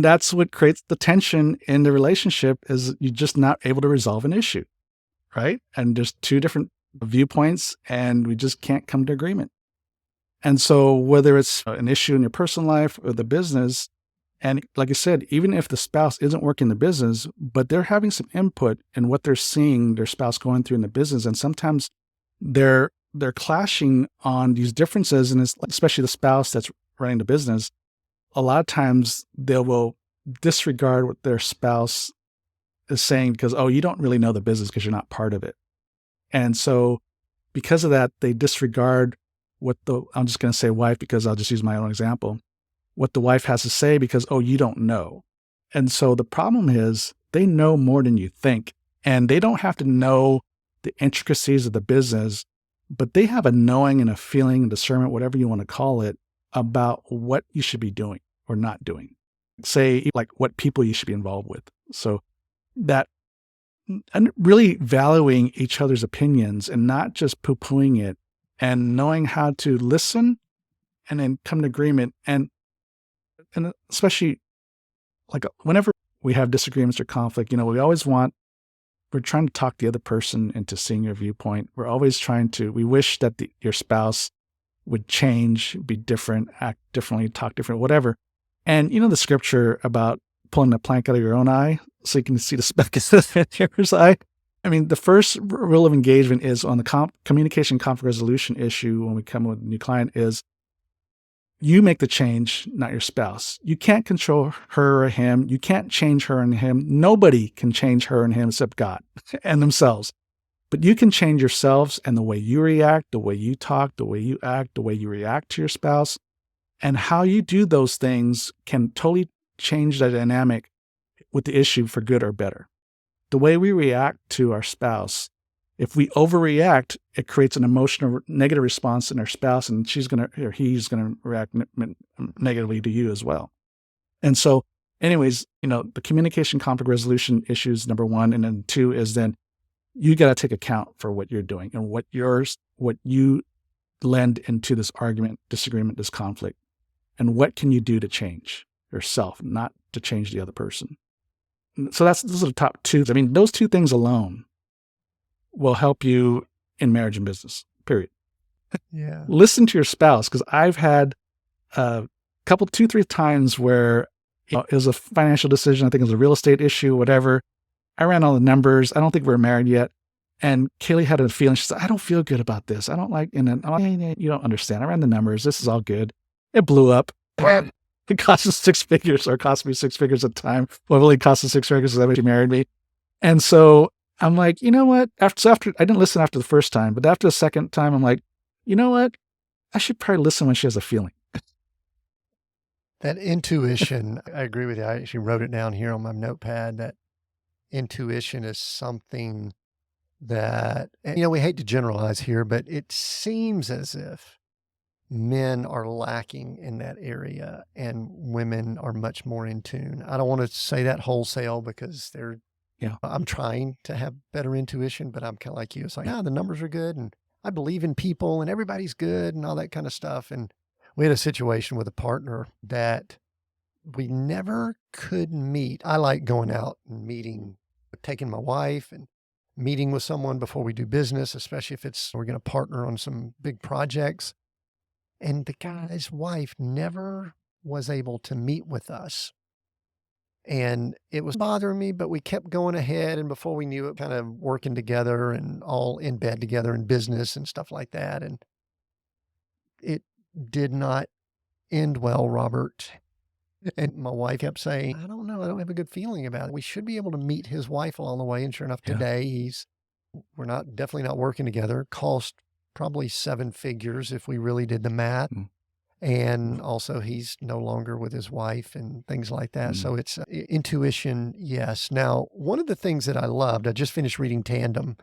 That's what creates the tension in the relationship, is you're just not able to resolve an issue, right? And there's 2 different viewpoints and we just can't come to agreement. And so whether it's an issue in your personal life or the business, and like I said, even if the spouse isn't working the business, but they're having some input in what they're seeing their spouse going through in the business, and sometimes they're clashing on these differences, and especially the spouse that's running the business, a lot of times they will disregard what their spouse is saying because, oh, you don't really know the business because you're not part of it. And so because of that, they disregard I'm just going to say wife because I'll just use my own example, what the wife has to say because, oh, you don't know. And so the problem is they know more than you think, and they don't have to know the intricacies of the business, but they have a knowing and a feeling and discernment, whatever you want to call it, about what you should be doing or not doing. Say, like what people you should be involved with. So that, and really valuing each other's opinions and not just poo-pooing it, and knowing how to listen and then come to agreement. And especially like whenever we have disagreements or conflict, we're trying to talk the other person into seeing your viewpoint. We're always we wish that your spouse would change, be different, act differently, talk different, whatever. And the scripture about pulling the plank out of your own eye so you can see the speck in the neighbor's eye. I mean, the first rule of engagement is on the communication conflict resolution issue when we come with a new client is you make the change, not your spouse. You can't control her or him. You can't change her and him. Nobody can change her and him except God and themselves. But you can change yourselves and the way you react, the way you talk, the way you act, the way you react to your spouse. And how you do those things can totally change the dynamic with the issue for good or better. The way we react to our spouse, if we overreact, it creates an emotional negative response in our spouse, and he's going to react negatively to you as well. And so anyways, the communication conflict resolution issue is number 1. And then 2 is then you got to take account for what you're doing and what you lend into this argument, disagreement, this conflict, and what can you do to change yourself, not to change the other person. So those are the top 2. I mean, those 2 things alone will help you in marriage and business, period. Yeah. Listen to your spouse, because I've had a couple, 2, 3 times where it was a financial decision. I think it was a real estate issue, whatever. I ran all the numbers. I don't think we were married yet. And Kaylee had a feeling. She said, I don't feel good about this. I don't like, and then, oh, hey, you don't understand. I ran the numbers. This is all good. It blew up. It cost us 6 figures, or cost me 6 figures at the time. Well, it really cost us 6 figures because she married me. And so I'm like, you know what? After I didn't listen after the first time, but after the second time, I'm like, you know what? I should probably listen when she has a feeling. That intuition, I agree with you. I actually wrote it down here on my notepad. That intuition is something that, we hate to generalize here, but it seems as if men are lacking in that area and women are much more in tune. I don't want to say that wholesale because I'm trying to have better intuition, but I'm kind of like you. It's like, the numbers are good and I believe in people and everybody's good and all that kind of stuff. And we had a situation with a partner that we never could meet. I like going out and meeting, taking my wife and meeting with someone before we do business, especially if we're going to partner on some big projects. And the guy's wife never was able to meet with us. And it was bothering me, but we kept going ahead. And before we knew it, kind of working together and all in bed together in business and stuff like that. And it did not end well, Robert. And my wife kept saying, I don't know. I don't have a good feeling about it. We should be able to meet his wife along the way. And sure enough, today we're definitely not working together. Cost probably 7 figures if we really did the math. And also he's no longer with his wife and things like that. So it's intuition. Yes. Now, one of the things that I loved, I just finished reading Tandem,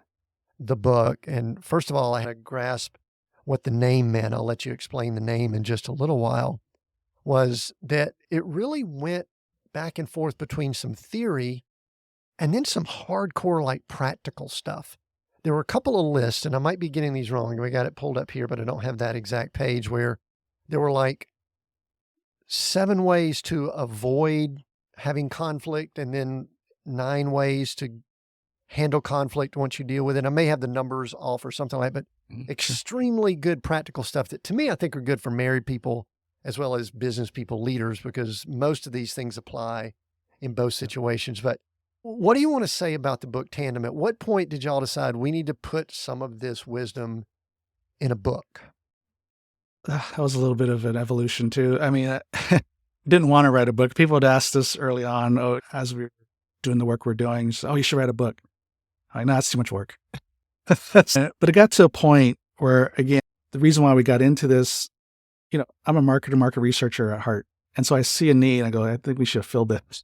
the book. And first of all, I had to grasp what the name meant. I'll let you explain the name in just a little while. Was that it really went back and forth between some theory and then some hardcore, like practical stuff. There were a couple of lists, and I might be getting these wrong. We got it pulled up here, but I don't have that exact page, where there were like 7 ways to avoid having conflict and then 9 ways to handle conflict once you deal with it. I may have the numbers off or something like that, but extremely good practical stuff that to me, I think are good for married people as well as business people, leaders, because most of these things apply in both situations. But what do you want to say about the book Tandem? At what point did y'all decide we need to put some of this wisdom in a book? That was a little bit of an evolution too. I mean, I didn't want to write a book. People had asked us early on, as we were doing the work we're doing, you should write a book. I'm like, no, it's too much work. But it got to a point where, again, the reason why we got into this, I'm a market researcher at heart. And so I see a need and I go, I think we should fill this.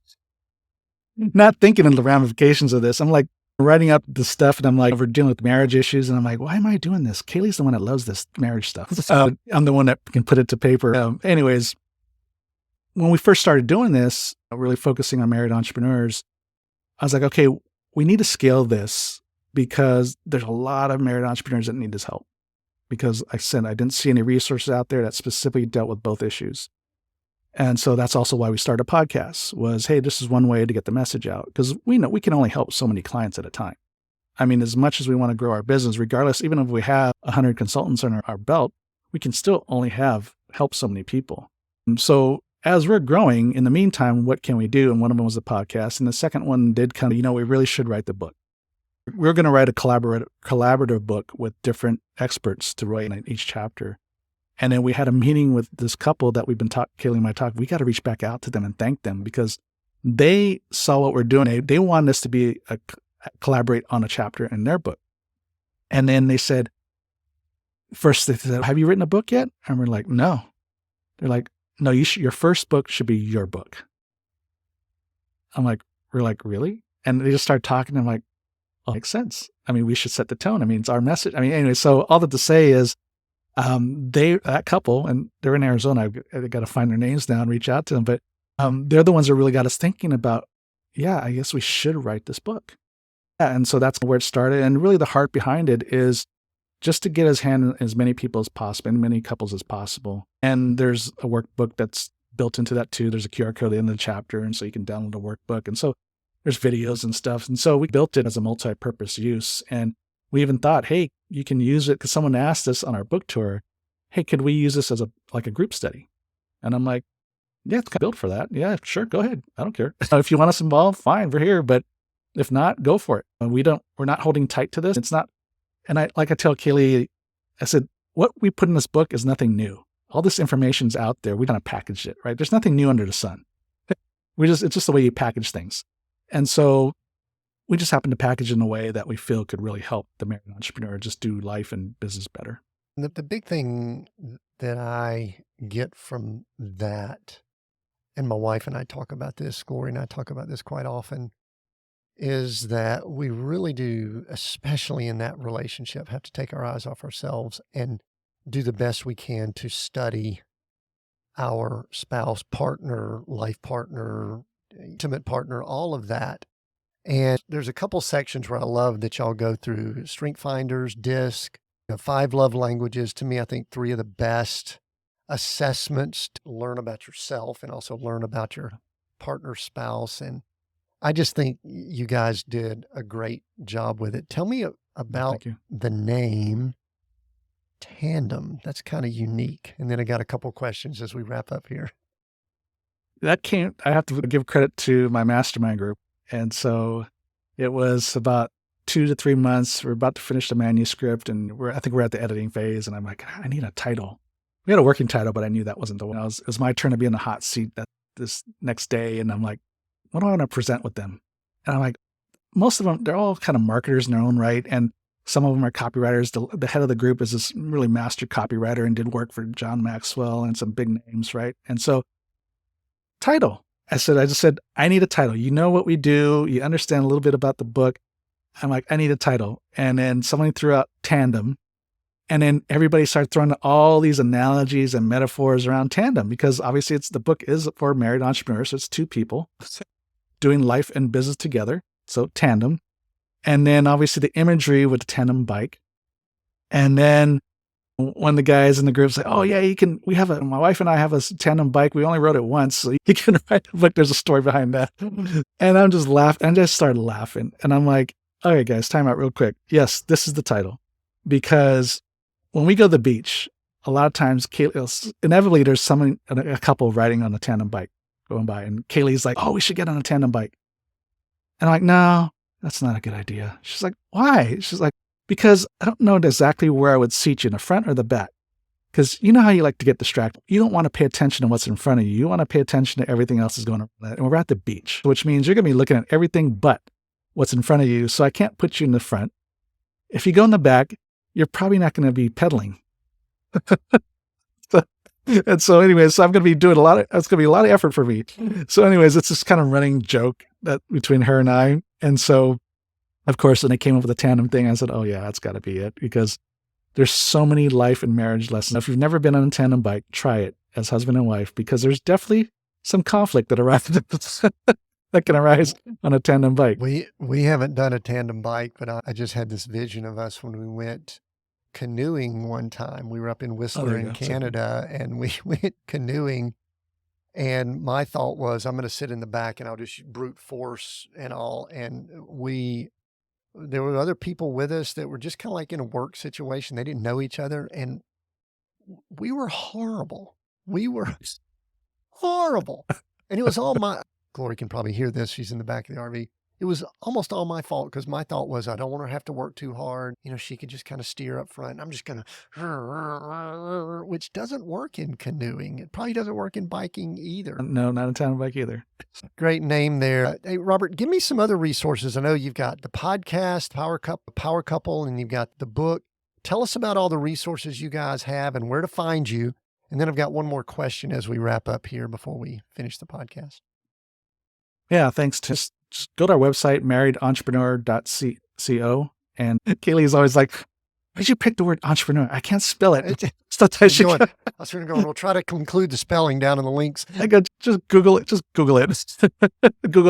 Not thinking of the ramifications of this. I'm like writing up the stuff and I'm like, we're dealing with marriage issues. And I'm like, why am I doing this? Kaylee's the one that loves this marriage stuff. I'm the one that can put it to paper. Anyways, when we first started doing this, really focusing on married entrepreneurs, I was like, okay, we need to scale this because there's a lot of married entrepreneurs that need this help. Because I said I didn't see any resources out there that specifically dealt with both issues. And so that's also why we started a podcast was, hey, this is one way to get the message out. Because we know we can only help so many clients at a time. I mean, as much as we want to grow our business, regardless, even if we have 100 consultants on our belt, we can still only help so many people. And so as we're growing, in the meantime, what can we do? And one of them was the podcast. And the second one did kind of, we really should write the book. We're going to write a collaborative book with different experts to write in each chapter. And then we had a meeting with this couple that we've been Kaylee and I talked. We got to reach back out to them and thank them because they saw what we're doing. They wanted us to collaborate on a chapter in their book. And then they said, first they said, have you written a book yet? And we're like, no. They're like, no, your first book should be your book. We're like, really? And they just started talking. I'm like, oh, makes sense. I mean, we should set the tone. I mean, it's our message. I mean, anyway, so all that to say is that couple, and they're in Arizona, I got to find their names now and reach out to them, but they're the ones that really got us thinking about, I guess we should write this book. And so that's where it started. And really the heart behind it is just to get as many people as possible and many couples as possible. And there's a workbook that's built into that too. There's a QR code in the chapter. And so you can download a workbook. And so there's videos and stuff. And so we built it as a multi-purpose use. And We even thought, hey, you can use it, because someone asked us on our book tour, hey, could we use this as a group study? And I'm like, yeah, it's built for that. Yeah, sure, go ahead. I don't care. If you want us involved, fine, we're here. But if not, go for it. We're not holding tight to this. It's not. And I tell Kaylee, I said, what we put in this book is nothing new. All this information's out there. We kind of packaged it, right? There's nothing new under the sun. It's just the way you package things. And so we just happen to package it in a way that we feel could really help the married entrepreneur just do life and business better. The big thing that I get from that, and my wife and I talk about this, Glory and I talk about this quite often, is that we really do, especially in that relationship, have to take our eyes off ourselves and do the best we can to study our spouse, partner, life partner, intimate partner, all of that. And there's a couple sections where I love that y'all go through: Strength Finders, DISC, 5 love languages. To me, I think 3 of the best assessments to learn about yourself and also learn about your partner, spouse. And I just think you guys did a great job with it. Tell me about the name Tandem. That's kind of unique. And then I got a couple questions as we wrap up here. I have to give credit to my mastermind group. And so it was about 2 to 3 months. We're about to finish the manuscript, and I think we're at the editing phase. And I'm like, I need a title. We had a working title, but I knew that wasn't the one. It was my turn to be in the hot seat this next day. And I'm like, what do I want to present with them? And I'm like, most of them, they're all kind of marketers in their own right. And some of them are copywriters. The head of the group is this really master copywriter and did work for John Maxwell and some big names, right? And so, title. I just said, I need a title. You know what we do. You understand a little bit about the book. I'm like, I need a title. And then somebody threw out Tandem. And then everybody started throwing all these analogies and metaphors around tandem, because obviously the book is for married entrepreneurs. So it's 2 people doing life and business together. So tandem. And then obviously the imagery with the tandem bike. And then one of the guys in the group said, oh yeah, my wife and I have a tandem bike. We only rode it once. So you can write a book. There's a story behind that. And I'm just laughing. I just started laughing. And I'm like, okay guys, time out real quick. Yes, this is the title. Because when we go to the beach, a lot of times, inevitably there's a couple riding on a tandem bike going by. And Kaylee's like, oh, we should get on a tandem bike. And I'm like, no, that's not a good idea. She's like, why? She's like, because I don't know exactly where I would seat you, in the front or the back. Because you know how you like to get distracted. You don't want to pay attention to what's in front of you. You want to pay attention to everything else that's going on. And we're at the beach, which means you're going to be looking at everything but what's in front of you. So I can't put you in the front. If you go in the back, you're probably not going to be peddling. And so anyways, I'm going to be doing it's going to be a lot of effort for me. So anyways, it's this kind of running joke between her and I. And so, of course, when I came up with the tandem thing, I said, oh yeah, that's got to be it, because there's so many life and marriage lessons. If you've never been on a tandem bike, try it as husband and wife, because there's definitely some conflict that can arise on a tandem bike. We haven't done a tandem bike, but I just had this vision of us when we went canoeing one time. We were up in Whistler in Canada, and we went canoeing. And my thought was, I'm going to sit in the back and I'll just brute force and all. And there were other people with us that were just kind of like in a work situation. They didn't know each other, and we were horrible. We were horrible. And it was all Glory can probably hear this. She's in the back of the RV. It was almost all my fault, because my thought was, I don't want her to have to work too hard. She could just kind of steer up front. I'm just going to, which doesn't work in canoeing. It probably doesn't work in biking either. No, not a tandem bike either. Great name there. Hey, Robert, give me some other resources. I know you've got the podcast, Power Couple, and you've got the book. Tell us about all the resources you guys have and where to find you. And then I've got one more question as we wrap up here before we finish the podcast. Yeah, thanks. Just go to our website, marriedentrepreneur.co. And Kaylee is always like, why'd you pick the word entrepreneur? I can't spell it. I was going, we'll try to conclude the spelling down in the links. I go, just Google it. Google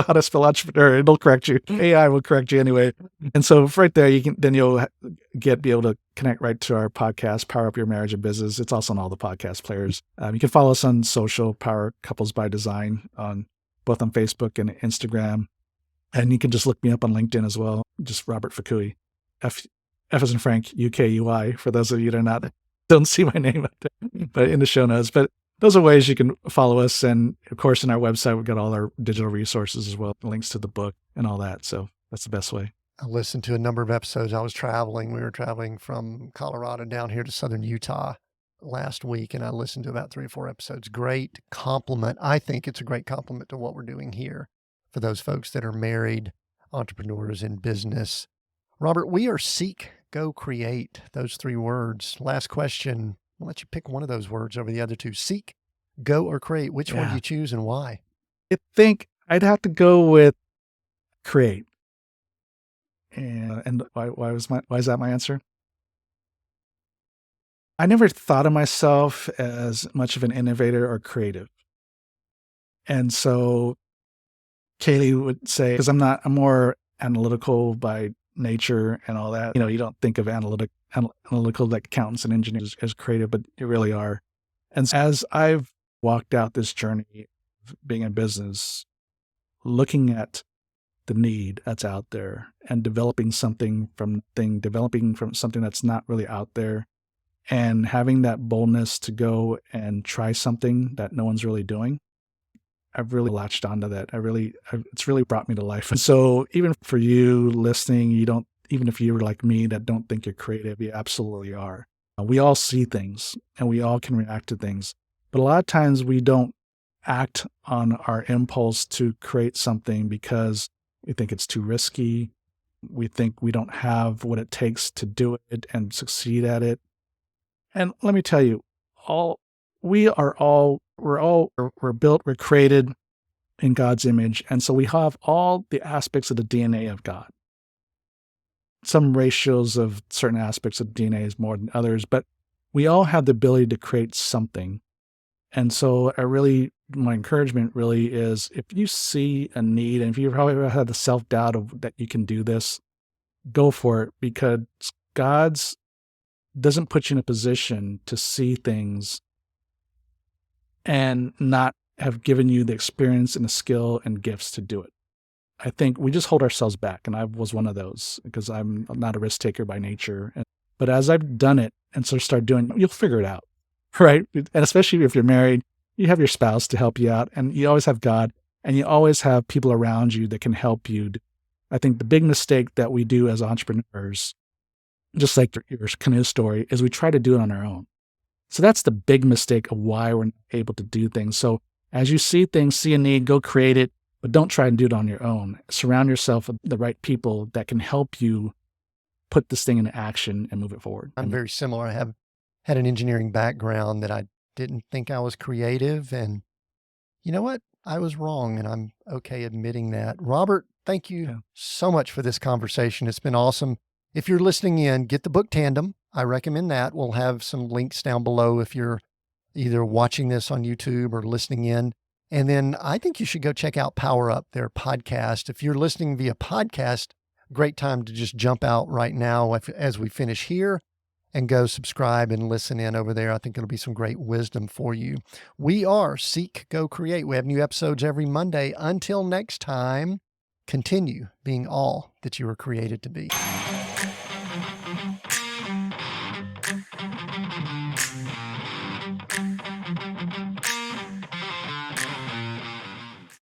how to spell entrepreneur. It'll correct you. AI will correct you anyway. And so right there, you'll be able to connect right to our podcast, Power Up Your Marriage and Business. It's also on all the podcast players. You can follow us on social, Power Couples by Design, both on Facebook and Instagram. And you can just look me up on LinkedIn as well. Just Robert Fukui, F as in Frank, UKUI, for those of you that don't see my name out there, but in the show notes. But those are ways you can follow us. And of course, in our website, we've got all our digital resources as well, links to the book and all that. So that's the best way. I listened to a number of episodes. I was traveling. We were traveling from Colorado down here to southern Utah last week, and I listened to about 3 or 4 episodes. Great compliment. I think it's a great compliment to what we're doing here for those folks that are married, entrepreneurs in business. Robert, we are seek, go, create, those 3 words. Last question. I'll let you pick one of those words over the other 2. Seek, go, or create. Which one do you choose and why? I think I'd have to go with create. And why is that my answer? I never thought of myself as much of an innovator or creative. And so Kaylee would say, because I'm more analytical by nature and all that. You don't think of analytical like accountants and engineers as creative, but you really are. And as I've walked out this journey of being in business, looking at the need that's out there and developing something from something that's not really out there, and having that boldness to go and try something that no one's really doing, I've really latched onto that. It's really brought me to life. And so even for you listening, even if you were like me that don't think you're creative, you absolutely are. We all see things and we all can react to things, but a lot of times we don't act on our impulse to create something because we think it's too risky. We think we don't have what it takes to do it and succeed at it. And let me tell you, we're built, we're created in God's image. And so we have all the aspects of the DNA of God. Some ratios of certain aspects of DNA is more than others, but we all have the ability to create something. And so my encouragement really is, if you see a need, and if you've probably ever had the self-doubt of that you can do this, go for it, because God's doesn't put you in a position to see things and not have given you the experience and the skill and gifts to do it. I think we just hold ourselves back, and I was one of those because I'm not a risk taker by nature. But as I've done it and sort of start doing it, you'll figure it out, right? And especially if you're married, you have your spouse to help you out, and you always have God, and you always have people around you that can help you. I think the big mistake that we do as entrepreneurs, just like your canoe story, is we try to do it on our own. So that's the big mistake of why we're not able to do things. So as you see things, see a need, go create it, but don't try and do it on your own. Surround yourself with the right people that can help you put this thing into action and move it forward. I'm very similar. I have had an engineering background that I didn't think I was creative. And you know what? I was wrong, and I'm okay admitting that. Robert, thank you so much for this conversation. It's been awesome. If you're listening in, get the book Tandem. I recommend that. We'll have some links down below if you're either watching this on YouTube or listening in. And then I think you should go check out Power Up, their podcast. If you're listening via podcast, great time to just jump out right now as we finish here and go subscribe and listen in over there. I think it'll be some great wisdom for you. We are Seek, Go, Create. We have new episodes every Monday. Until next time, continue being all that you were created to be.